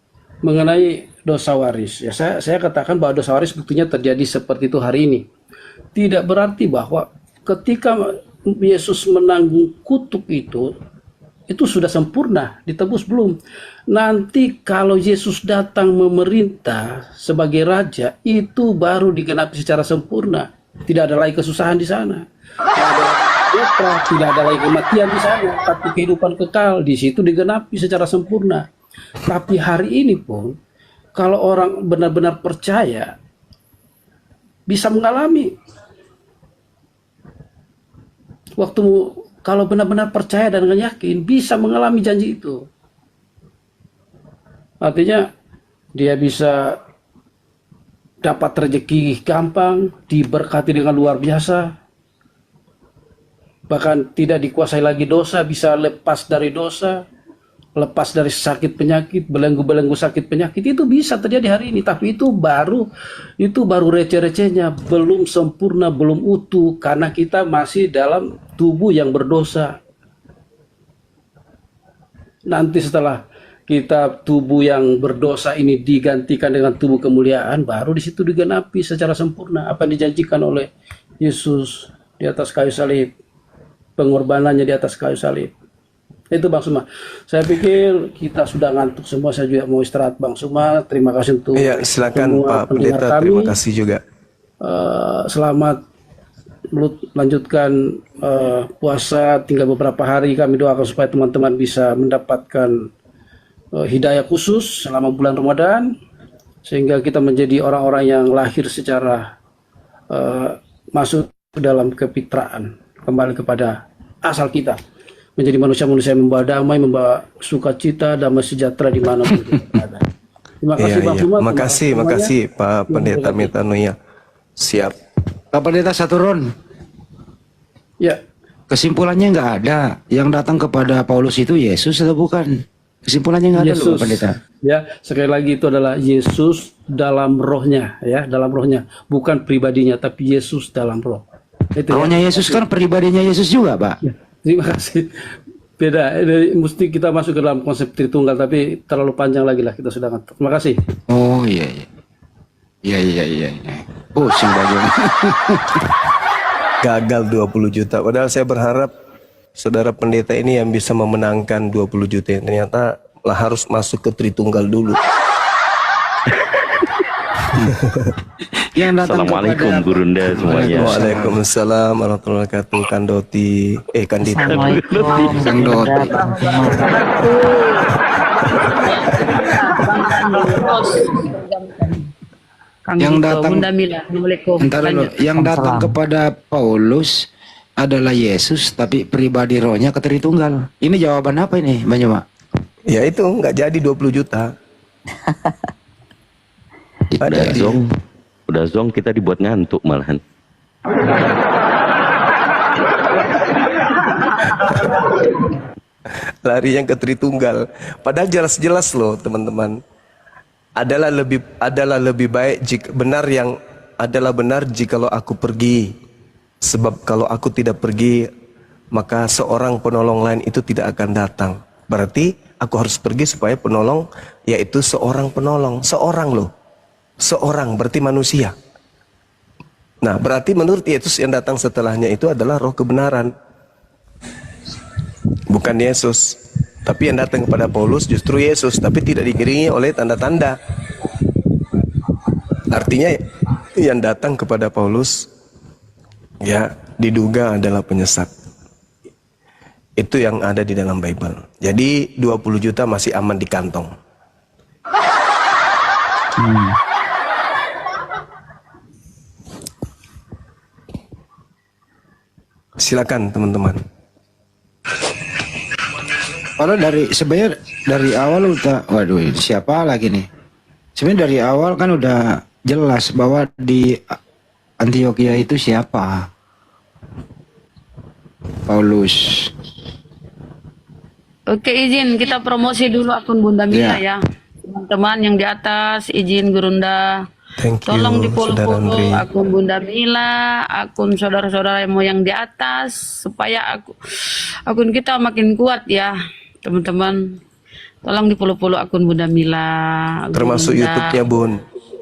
mengenai dosa waris. Ya, saya katakan bahwa dosa waris buktinya terjadi seperti itu hari ini. Tidak berarti bahwa ketika Yesus menanggung kutuk itu sudah sempurna, ditebus belum. Nanti kalau Yesus datang memerintah sebagai raja, itu baru digenapi secara sempurna. Tidak ada lagi kesusahan di sana. Tidak ada lagi kematian di sana, tapi kehidupan kekal di situ digenapi secara sempurna. Tapi hari ini pun, kalau orang benar-benar percaya, bisa mengalami. Waktu kalau benar-benar percaya dan yakin, bisa mengalami janji itu. Artinya dia bisa dapat rezeki gampang, diberkati dengan luar biasa, bahkan tidak dikuasai lagi dosa, bisa lepas dari dosa, lepas dari sakit penyakit, belenggu-belenggu sakit penyakit. Itu bisa terjadi hari ini, tapi itu baru receh-recehnya, belum sempurna, belum utuh, karena kita masih dalam tubuh yang berdosa. Nanti setelah kita tubuh yang berdosa ini digantikan dengan tubuh kemuliaan, baru di situ digenapi secara sempurna apa yang dijanjikan oleh Yesus di atas kayu salib, pengorbanannya di atas kayu salib. Itu Bang Suma. Saya pikir kita sudah ngantuk semua. Saya juga mau istirahat Bang Suma. Terima kasih untuk silakan Pak Pendeta. Terima kasih juga. Selamat lanjutkan puasa. Tinggal beberapa hari. Kami doakan supaya teman-teman bisa mendapatkan hidayah khusus selama bulan Ramadan, sehingga kita menjadi orang-orang yang lahir secara masuk ke dalam kefitraan, kembali kepada asal kita, menjadi manusia-manusia yang membawa damai, membawa sukacita, damai sejahtera di mana pun kita berada. Terima kasih Bang Suma. Makasih Pak Pendeta Metanoia. Siap. Pak Pendeta Saturun. Ya. Kesimpulannya nggak ada. Yang datang kepada Paulus itu Yesus atau bukan? Kesimpulannya nggak ada loh Pak Pendeta. Ya, sekali lagi itu adalah Yesus dalam rohnya, ya, dalam rohnya, bukan pribadinya, tapi Yesus dalam roh. Itu rohnya ya. Yesus kan pribadinya Yesus juga, Pak. Ya, terima kasih. Beda, mesti kita masuk ke dalam konsep Tritunggal, tapi terlalu panjang lagi lah, kita sudah ngantuk. Terima kasih. Oh iya. Pusing bagaimana. Gagal 20 juta. Padahal saya berharap saudara pendeta ini yang bisa memenangkan 20 juta. Ternyata lah harus masuk ke Tritunggal dulu. Yang datang Assalamualaikum kepada Gurunda semuanya. Waalaikumsalam warahmatullahi wabarakatuh. Kandoti, Kandita. Kang Dot. Yang datang Bunda Mila, Assalamualaikum. Entar dulu, Lanjut. yang datang kepada Paulus adalah Yesus, tapi pribadi rohnya ke Tritunggal. Ini jawaban apa ini, Banyuma? Ya itu nggak jadi 20 juta. Udah zong kita dibuat ngantuk malahan. Lari yang ke Tritunggal. Padahal jelas-jelas loh teman-teman. Adalah lebih baik jika benar jikalau aku pergi. Sebab kalau aku tidak pergi, maka seorang penolong lain itu tidak akan datang. Berarti aku harus pergi supaya penolong, yaitu seorang penolong. Seorang loh. Seorang berarti manusia. Nah berarti menurut Yesus yang datang setelahnya itu adalah roh kebenaran. Bukan Yesus. Tapi yang datang kepada Paulus justru Yesus, tapi tidak diiringi oleh tanda-tanda. Artinya yang datang kepada Paulus ya diduga adalah penyesat. Itu yang ada di dalam Bible. Jadi 20 juta masih aman di kantong. Silakan teman-teman. Kalau sebenarnya dari awal udah, waduh siapa lagi nih? Sebenarnya dari awal kan udah jelas bahwa di Antioquia itu siapa? Paulus. Oke, izin kita promosi dulu akun Bunda Mila ya. Teman-teman yang di atas, izin Gurunda. Thank you, Tolong Saudara Andri. di-follow akun Bunda Mila, akun saudara-saudara yang di atas, supaya akun kita makin kuat ya, teman-teman. Tolong di-follow akun Bunda Mila. Termasuk Bunda. YouTube-nya Bun.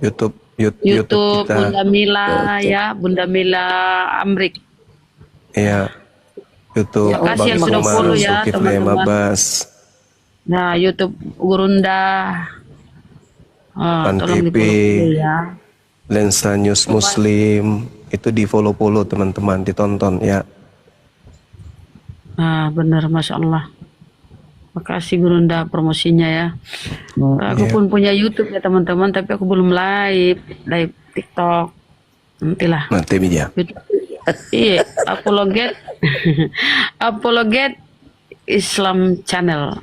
YouTube YouTube kita. Bunda Mila ya, Bunda Mila Amrik. Iya. YouTube Terima kasih yang Bang sudah Umar, follow ya, Zulkifli teman-teman. Abbas, Nah, YouTube Gurunda. Pan Tolong TV, di-follow ya. Lensa News Muslim, itu di follow teman-teman, ditonton ya. Benar, Masya Allah. Makasih Gurunda promosinya ya. Aku Iya. pun punya YouTube ya teman-teman, tapi aku belum live TikTok. Nantilah. Nanti ya. YouTube. Iya, Apologet Islam channel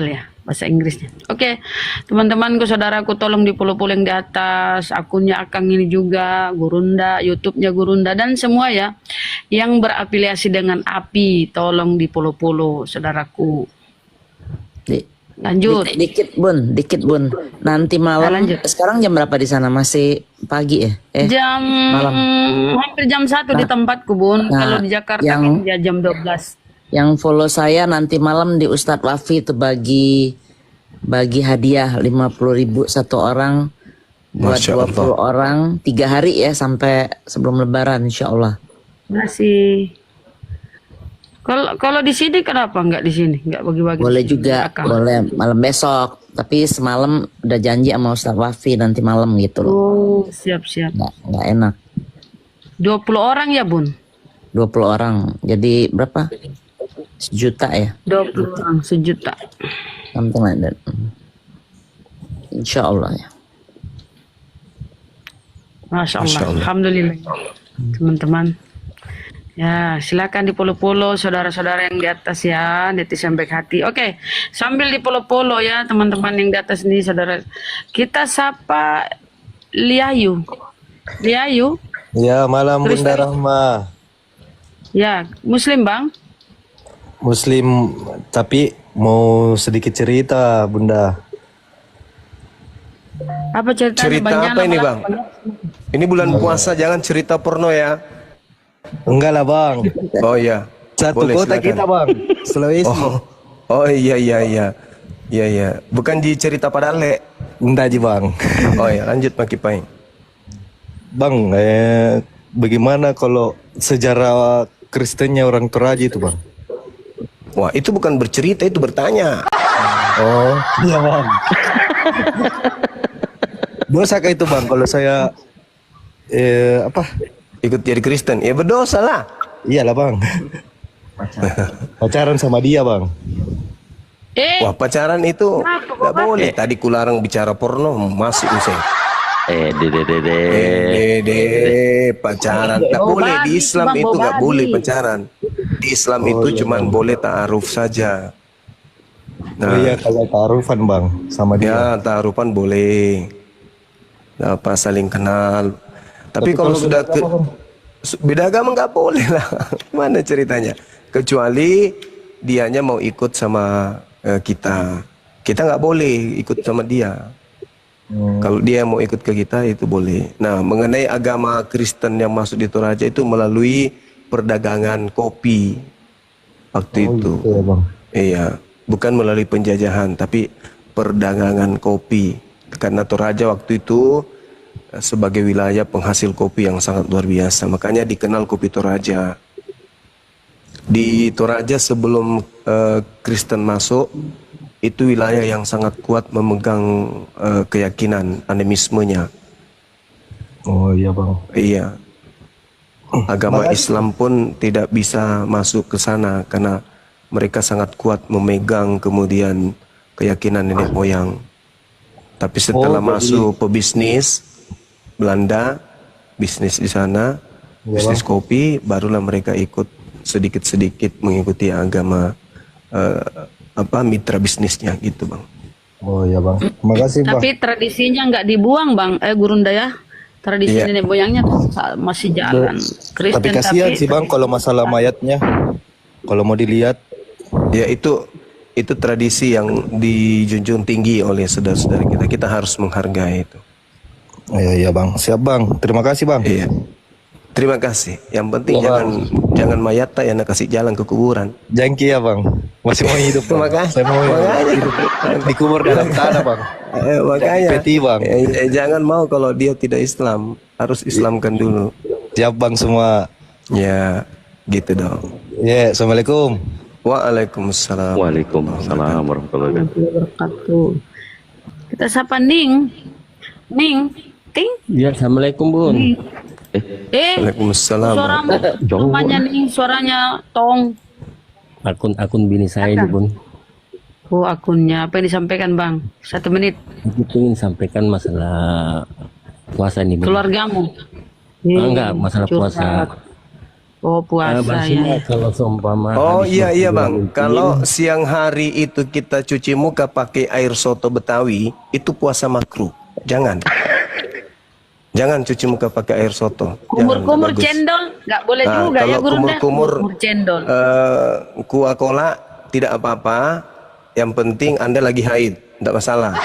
ya bahasa Inggrisnya. Oke, teman-temanku, saudaraku, tolong di-follow yang di atas, akunnya Akang ini juga, Gurunda, YouTube-nya Gurunda, dan semua ya yang berafiliasi dengan API, tolong di-follow saudaraku. Lanjut. Dikit bun. Nanti malam. Lanjut. Sekarang jam berapa di sana? Masih pagi ya? Malam. Hampir jam 1 di tempatku Bun. Kalau di Jakarta kan ya jam 12. Yang follow saya nanti malam di Ustadz Wafi itu bagi hadiah 50.000 satu orang buat Masya 20 orang 3 hari ya sampai sebelum Lebaran insya Allah. Masih. Kalau di sini kenapa nggak di sini? Nggak bagi-bagi? Boleh di sini, juga, Akang? boleh malam besok. Tapi semalam udah janji sama Ustadz Wafi nanti malam gitu loh. Oh, siap. Nggak enak. 20 orang ya Bun? 20 orang. Jadi berapa? 1 juta ya? 20 orang 1 juta. Something like that. Insya Allah ya. Masya Allah. Masya Allah. Alhamdulillah. Teman-teman. Ya, silakan di-follow saudara-saudara yang di atas ya, netizen baik hati. Oke, sambil di-follow ya teman-teman yang di atas ini, saudara. Kita sapa Liayu. Ya, malam Kristen. Bunda Rahma. Ya, Muslim Bang. Muslim, tapi mau sedikit cerita Bunda. Apa ceritanya? Cerita Bang? apa ini Bang? Ini bulan puasa, jangan cerita porno ya. Enggak lah Bang. Oh iya. Satu Boleh, kota silakan. kita Bang, Sulawesi. Oh iya. Iya. Bukan di cerita pada Ale. Enggak ji Bang. Oh ya, lanjut Maki Pai. Bang, bagaimana kalau sejarah Kristennya orang Toraja itu Bang? Wah, itu bukan bercerita, itu bertanya. Oh, iya Bang. Dosa kah itu bang kalau saya apa? Ikut jadi Kristen, ya berdosa lah. Iyalah bang. Pacaran sama dia bang. Wah pacaran itu nggak boleh. Tadi kularang bicara porno, masih usai. Pacaran nggak boleh di Islam itu nggak boleh pacaran. Di Islam itu cuman boleh ta'aruf saja. Oh iya kalau taarufan bang sama dia. Ya ta'arufan boleh. Apa saling kenal. Tapi kalau sudah beda agama nggak boleh lah. Mana ceritanya? Kecuali dianya mau ikut sama kita. Kita nggak boleh ikut sama dia. Kalau dia mau ikut ke kita itu boleh. Nah mengenai agama Kristen yang masuk di Toraja itu melalui perdagangan kopi waktu itu. Gitu ya, bang. Iya, bukan melalui penjajahan tapi perdagangan kopi. Karena Toraja waktu itu sebagai wilayah penghasil kopi yang sangat luar biasa. Makanya dikenal kopi Toraja. Di Toraja sebelum Kristen masuk, itu wilayah yang sangat kuat memegang keyakinan animismenya. Oh iya bang. Iya. Agama Islam pun tidak bisa masuk ke sana karena mereka sangat kuat memegang kemudian keyakinan nenek moyang. Tapi setelah masuk pebisnis Belanda, bisnis di sana, bisnis kopi, barulah mereka ikut sedikit-sedikit mengikuti agama mitra bisnisnya gitu bang. Oh ya bang, terima kasih bang. Tapi tradisinya nggak dibuang bang, Gurunda ya. Tradisi nenek moyangnya masih jalan. Kristen, Tapi kasihan sih bang kalau masalah mayatnya, kalau mau dilihat. Ya itu tradisi yang dijunjung tinggi oleh saudara-saudara kita. Kita harus menghargai itu. Iya bang, siap bang. Terima kasih bang. Iya. Terima kasih. Yang penting jangan mayat ya kasih jalan ke kuburan. Jangki ya bang. Masih mau hidup. Terima kasih. Saya mau hidup. Dikubur dalam tanah bang. Makanya. Peti bang. Jangan mau kalau dia tidak Islam, harus Islamkan dulu. Siap bang semua. Ya, gitu dong. Ya, assalamualaikum. Waalaikumsalam. Waalaikumsalam warahmatullahi wabarakatuh. Kita sapa Ning. Ting. Ya, assalamualaikum bun. Waalaikumsalam. Suaranya Ning, suaranya Tong. Akun bini saya ini bun. Oh akunnya, apa yang disampaikan bang? 1 menit. Aku ingin sampaikan masalah puasa ini bun. Keluargamu? Enggak, masalah puasa. Oh puasa ya. Kalau seumpama. Oh iya bang, kalau siang hari itu kita cuci muka pakai air soto Betawi, itu puasa makruh. Jangan cuci muka pakai air soto. Kumur-kumur cendol nggak boleh juga ya Guru. Kumur cendol. Kuah kola tidak apa-apa. Yang penting Anda lagi haid, tidak masalah.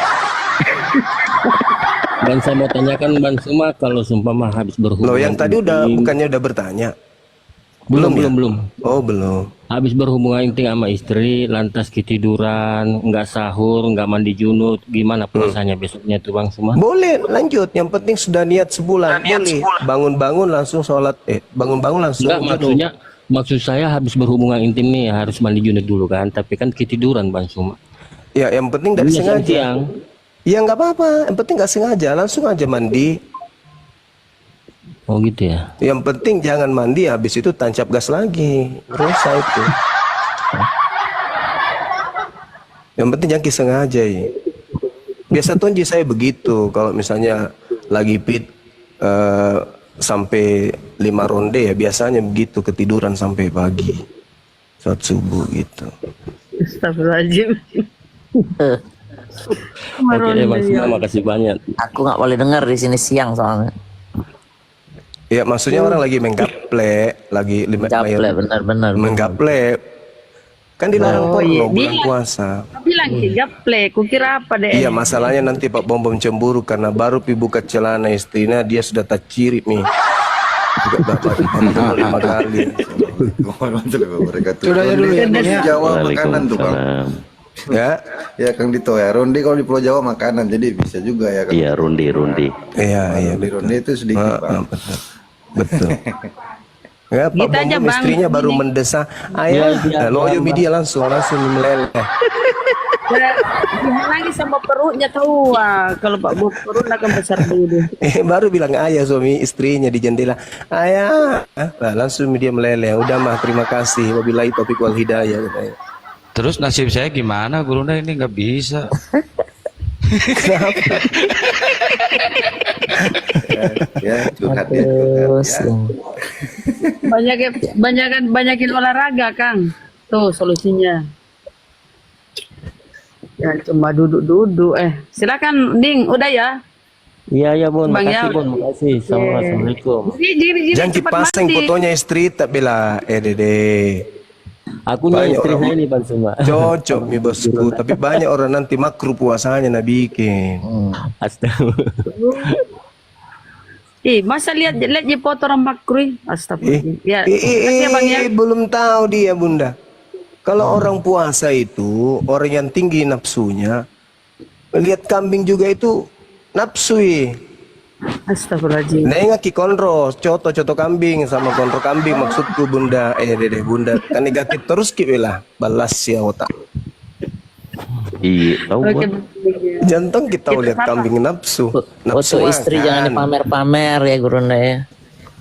Dan saya mau tanyakan Bang Suma, kalau seumpama habis berhubungan. Loh yang tadi bukannya udah bertanya? Belum. Oh belum. Habis berhubungan intim sama istri, lantas ketiduran, nggak sahur, nggak mandi junub, gimana puasanya besoknya tuh Bang Suma? Boleh lanjut, yang penting sudah niat sebulan. Boleh. Bangun-bangun langsung sholat. Bangun-bangun langsung. Enggak, maksud saya habis berhubungan intim nih harus mandi junub dulu kan, tapi kan ketiduran Bang Suma. Ya yang penting dari sengaja. Ya nggak apa-apa, yang penting nggak sengaja, langsung aja mandi. Oh gitu ya. Yang penting jangan mandi habis itu tancap gas lagi. Rusak itu. Yang penting jangan sengaja ya. Biasa tonji saya begitu. Kalau misalnya lagi pit sampai 5 ronde ya biasanya begitu, ketiduran sampai pagi. Saat subuh gitu. Astagfirullahaladzim. Oke Bang Suma, makasih banyak. Aku nggak boleh dengar di sini siang soalnya. Ya maksudnya orang lagi menggaple, benar-benar menggaple. Kan dilarang porno bulan puasa. Bilang gaple, kukira apa deh? Iya masalahnya nanti Pak Bom cemburu karena baru buka celana istrinya dia sudah tercirit nih. Juga 5 kali. Sudah ya dulu ya. Jawa makanan tuh bang. Ya Kang Dito ya. Ronde kalau di Pulau Jawa makanan, jadi bisa juga ya. Iya ronde. Iya. Di ronde itu sedikit bang. Betul. Ya, Pak Kita aja, Bom Bang. istrinya baru mendesak, ayah, loyo media langsung meleleh. Dihalangi sama perutnya tahu. Kalau Pak Bu perut akan besar dulu. Baru bilang ayah suami istrinya di jendela. Ayah. Nah, langsung dia meleleh. Udah mah terima kasih. Wabillahi taufiq wal hidayah katanya. Terus nasib saya gimana Gurunda ini nggak bisa. Ya, curhat ya, Terus, curhat ya. Banyakin olahraga, Kang. Tuh solusinya. Ya cuma duduk-duduk. Silakan Ding, udah ya. Iya Bun, Bang makasih ya. Bun, makasih. Assalamualaikum. Jadi Jangan cepat dipasang mandi. fotonya istri tak bela. Dede. Aku Banyak istri orang- saya ini Bang Suma. Cocok mi bosku. Tapi banyak orang nanti makruh puasanya nak bikin. Astagfirullah. Masa lihat je foto orang makruh. Astagfirullah. Ya. Makasih ya, Bang ya. Belum tahu dia bunda. Kalau orang puasa itu orang yang tinggi nafsunya, lihat kambing juga itu nafsu. Astagfirullahaladzim. Nengak ki konro, coto kambing sama konro kambing maksudku bunda. Dede bunda kan negatif terus ki bela balas ya otak. Iya, tahu Oke, Bun. Jantung kita lihat kambing nafsu. foto istri jangan dipamer-pamer ya Gurunda ya.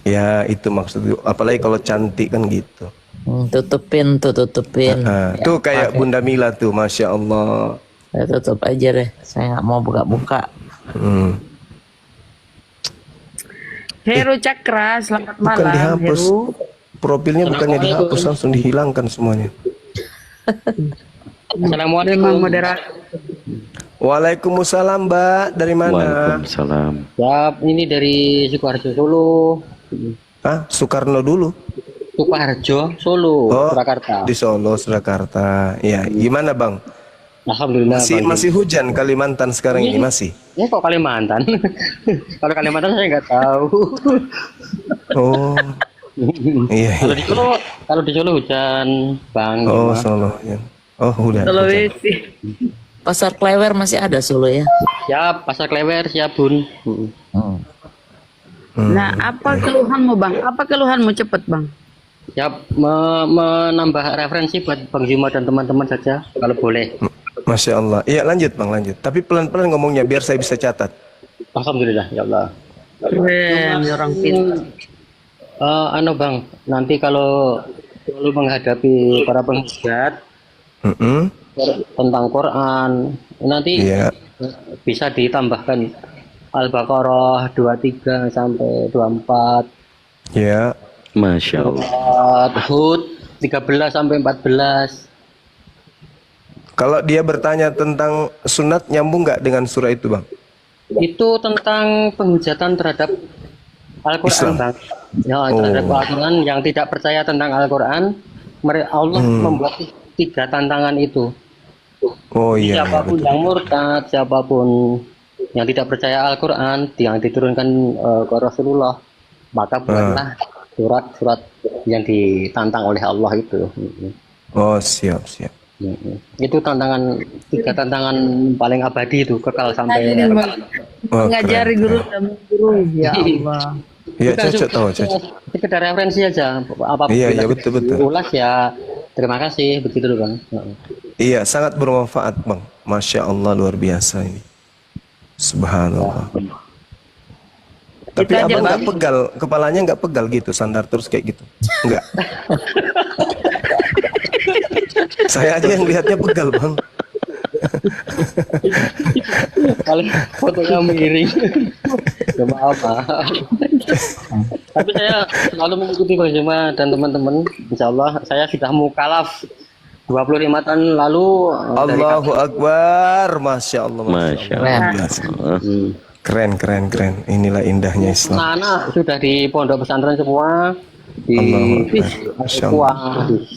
Ya itu maksudku. Apalagi kalau cantik kan gitu. Tutupin tuh, tutupin. Tuh kayak Bunda Mila tuh, masya Allah. Ya, tutup aja deh. Saya nggak mau buka-buka. Heru Cakra, selamat Bukan malam. dihapus. Heru. Profilnya bukannya dihapus, langsung dihilangkan semuanya. Memang moderator. Waalaikumsalam Mbak, dari mana? Waalaikumsalam. Ya, ini dari Sukoharjo Solo. Soekarno dulu. Sukoharjo Solo, Surakarta. Di Solo, Surakarta. Ya, gimana Bang? Alhamdulillah. Masih hujan Kalimantan sekarang ini masih. Ya kok Kalimantan? Kalau Kalimantan saya nggak tahu. Oh. Iya. Kalau di Solo hujan, Bang. Oh, Solo. Ya. Oh, udah. Sulawesi. Pasar Klewer masih ada Solo ya? Siap, Pasar Klewer, siap Bun. Nah, apa keluhanmu Bang? Apa keluhanmu cepet Bang? Siap, menambah referensi buat Bang Zuma dan teman-teman saja, kalau boleh. Masya Allah. Iya lanjut Bang, lanjut. Tapi pelan-pelan ngomongnya biar saya bisa catat. Alhamdulillah, ya Allah. Keren, orang pintar. Bang, nanti kalau selalu menghadapi para penghujat tentang Quran, nanti bisa ditambahkan Al-Baqarah 23 sampai 24. Ya. Masya Allah. Hud 13 sampai 14. Kalau dia bertanya tentang sunat, nyambung nggak dengan surah itu Bang? Itu tentang penghujatan terhadap Al-Quran, Bang. Ya, terhadap Al-Quran yang tidak percaya tentang Al-Quran, Allah membuat 3 tantangan itu. Oh iya. Siapapun yang murtad, siapapun yang tidak percaya Al-Quran, yang diturunkan ke Rasulullah, maka buatlah surat-surat yang ditantang oleh Allah itu. Oh siap. Itu 3 tantangan paling abadi itu, kekal sampai Mengajari guru dan guru, ya Allah. Iya cocok tahu cocok. Sekedar referensi aja, apapun. Iya betul. Ulas ya, terima kasih, begitu loh Bang. Iya sangat bermanfaat Bang. Masya Allah luar biasa ini. Subhanallah. Tapi abang nggak pegal, kepalanya nggak pegal gitu, sandar terus kayak gitu, nggak. Saya aja yang lihatnya pegal Bang. Paling fotonya miring. Ya maaf. Tapi saya selalu mengikuti Bang Zuma dan teman-teman. Insya Allah saya sudah mukalaf 25 tahun lalu. Allahu Akbar, Masya Allah. Keren. Inilah indahnya Islam. Anak-anak sudah di pondok pesantren semua. Di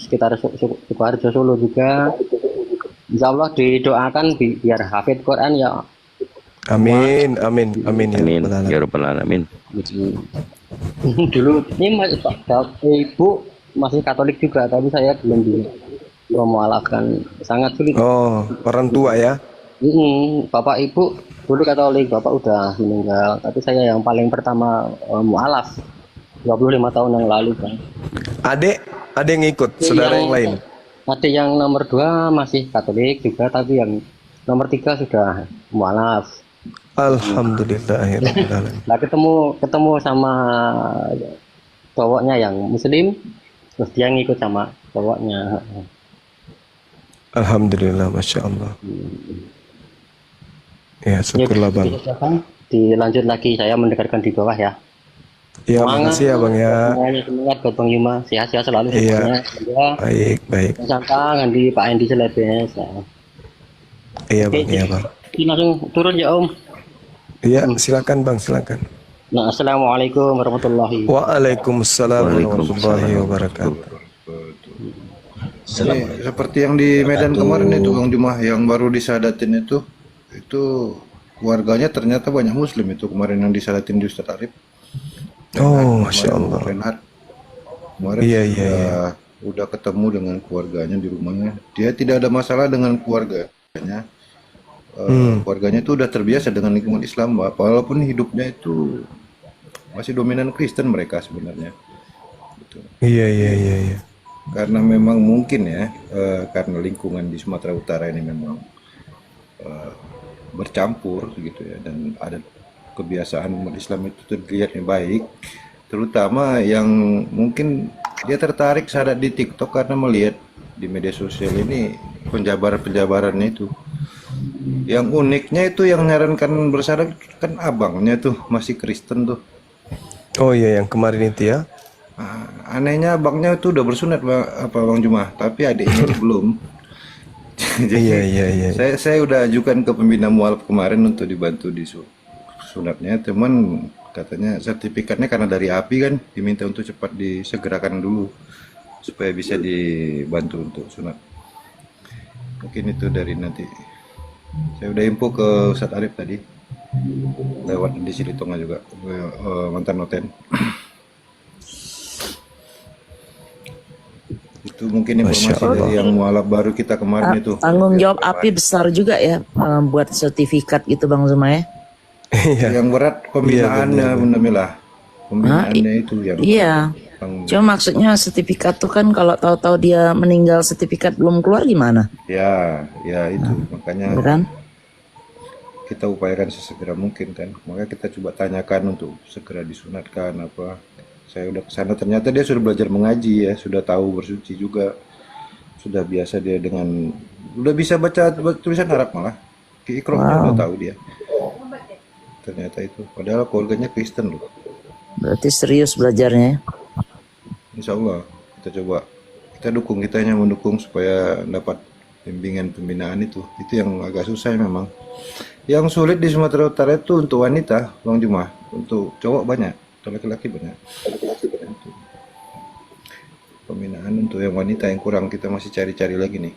sekitar Sukoharjo Solo juga. Insya Allah didoakan biar hafid Quran ya. Amin ya rabbal alamin. Dulu ini ibu masih Katolik juga, tapi saya belum dimualafkan, sangat sulit. Oh, orang tua ya? Bapak ibu dulu Katolik, bapak udah meninggal, tapi saya yang paling pertama mualaf 25 tahun yang lalu Bang. Adek yang ikut, saudara yang lain? Ada yang nomor 2 masih Katolik juga, tapi yang nomor 3 sudah mualaf. Alhamdulillah. Nah, ketemu sama cowoknya yang Muslim, terus dia ngikut sama cowoknya. Alhamdulillah, masya Allah. Ya, syukurlah bang. Dilanjut lagi, saya mendengarkan di bawah ya. Ya, makasih ya bang ya. Semangat buat Bang Yuma, sehat-sehat selalu semuanya. Iya. Baik. Sangka di Pak Endi Celebes. Iya bang, iya bang. Langsung turun ya Om. Iya, silakan bang, silakan. Nah, assalamualaikum warahmatullahi. Waalaikumsalam warahmatullahi wabarakatuh. Ini seperti yang di Medan kemarin itu Bang Jumah yang baru disadatin itu keluarganya ternyata banyak Muslim itu kemarin yang disadatin di Ustadz Arif. Oh, masya Allah. Kemarin udah ketemu dengan keluarganya di rumahnya. Dia tidak ada masalah dengan keluarganya. Keluarganya itu udah terbiasa dengan lingkungan Islam, walaupun hidupnya itu masih dominan Kristen mereka sebenarnya. Iya. Karena memang mungkin ya, karena lingkungan di Sumatera Utara ini memang bercampur gitu ya, dan ada kebiasaan umat Islam itu terlihat yang baik, terutama yang mungkin dia tertarik saat di TikTok karena melihat di media sosial ini penjabarannya itu. Yang uniknya itu yang nyarankan bersahadat kan abangnya tuh masih Kristen tuh. Oh iya, yang kemarin itu ya. Anehnya abangnya itu udah bersunat Bang Jumah, tapi adiknya itu belum. Jadi iya. Saya udah ajukan ke pembina mualaf kemarin untuk dibantu di sunatnya, teman katanya sertifikatnya karena dari API kan diminta untuk cepat disegerakan dulu supaya bisa dibantu untuk sunat. Mungkin itu dari nanti. Saya udah info ke Ustadz Arif tadi lewat di Silitonga juga, mantan noten. Itu mungkin informasi dari yang mualaf baru kita kemarin itu. Tanggung jawab API besar juga ya, buat sertifikat gitu Bang Zuma ya. Yang berat pembinaannya Bunda Mila. Pembinaannya itu yang iya. Cuma maksudnya sertifikat tuh kan kalau tahu-tahu dia meninggal sertifikat belum keluar gimana? Ya itu makanya kan? Kita upayakan sesegera mungkin kan. Maka kita coba tanyakan untuk segera disunatkan apa. Saya udah kesana, ternyata dia sudah belajar mengaji ya, sudah tahu bersuci juga, sudah biasa dia dengan, udah bisa baca tulisan Arab malah, Iqra udah tahu dia. Ternyata itu, padahal keluarganya Kristen loh. Berarti serius belajarnya. Insya Allah kita dukung, kita hanya mendukung supaya dapat bimbingan pembinaan itu yang agak susah memang. Yang sulit di Sumatera Utara itu untuk wanita, Bang Jumah, untuk cowok banyak. Laki-laki banyak. Pembinaan untuk yang wanita yang kurang, kita masih cari-cari lagi nih.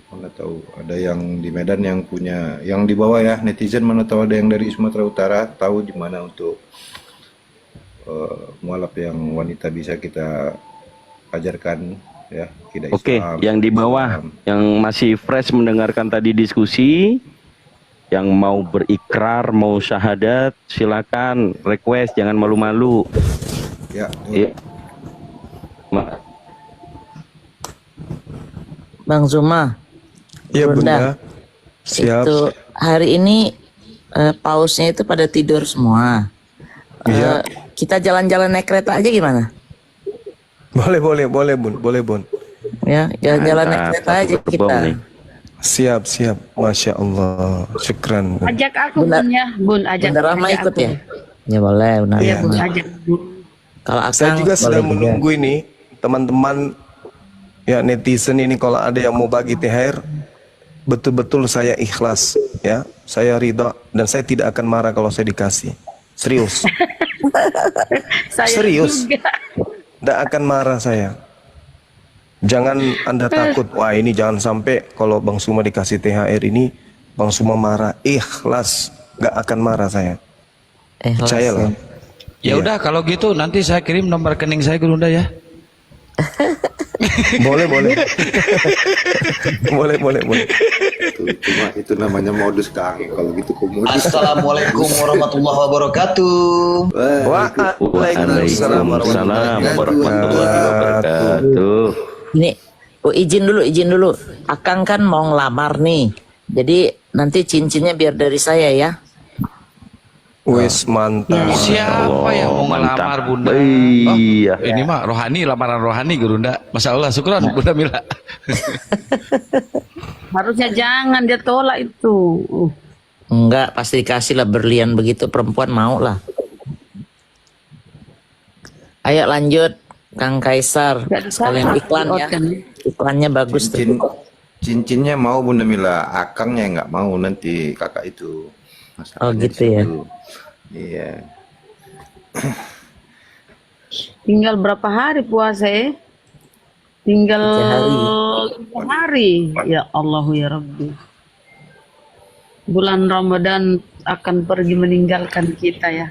Mana tahu ada yang di Medan yang punya, yang di bawah ya, netizen mana tahu ada yang dari Sumatera Utara tahu di mana untuk mualaf yang wanita bisa kita ajarkan ya, tidak Islam. Oke, yang di bawah yang masih fresh mendengarkan tadi diskusi, yang mau berikrar, mau syahadat, silakan request, jangan malu-malu. Ya. Bang Zuma. Iya Bunda. Siap. Itu hari ini pausnya itu pada tidur semua. Kita jalan-jalan naik kereta aja gimana? Boleh Bun. Ya, jalan-jalan naik kereta aja kita. Siap, masya Allah, syukran. Ajak aku Bun ya, Bun ajak. Bunda Rahma ikut ya? Ya boleh, benar. Iya Bun, ajak. Kalau saya juga sedang menunggu ini teman-teman ya, netizen ini, kalau ada yang mau bagi THR, betul-betul saya ikhlas ya, saya ridha dan saya tidak akan marah kalau saya dikasih. Serius. Serius. Tidak akan marah saya. Jangan Anda takut, wah ini jangan sampai kalau Bang Suma dikasih THR ini Bang Suma marah. Ikhlas, gak akan marah saya. Percayalah. Ya udah kalau gitu nanti saya kirim nomor rekening saya ke Bunda ya. Boleh. Cuma itu namanya modus Kang. Kalau gitu komodus. Assalamualaikum warahmatullahi wabarakatuh. Waalaikumsalam warahmatullahi wabarakatuh. Ini Oh, izin dulu. Akang kan mau ngelamar nih. Jadi nanti cincinnya biar dari saya ya. Wes mantap. Siapa yang mau melamar Bunda? Iya. Ini mah rohani, lamaran rohani Gurunda. Masya Allah, syukran Bunda Mila. Harusnya jangan dia tolak itu. Enggak, pasti dikasih lah berlian begitu, perempuan mau lah. Ayo lanjut, Kang Kaisar. Sekalian iklan ya. Iklannya bagus tuh. Cincinnya mau Bunda Mila, akangnya nggak mau nanti kakak itu. Oh gitu ya. Iya. Tinggal berapa hari puasa ya? Tinggal 3 hari. Ya Allah ya Rabbi. Bulan Ramadan akan pergi meninggalkan kita ya.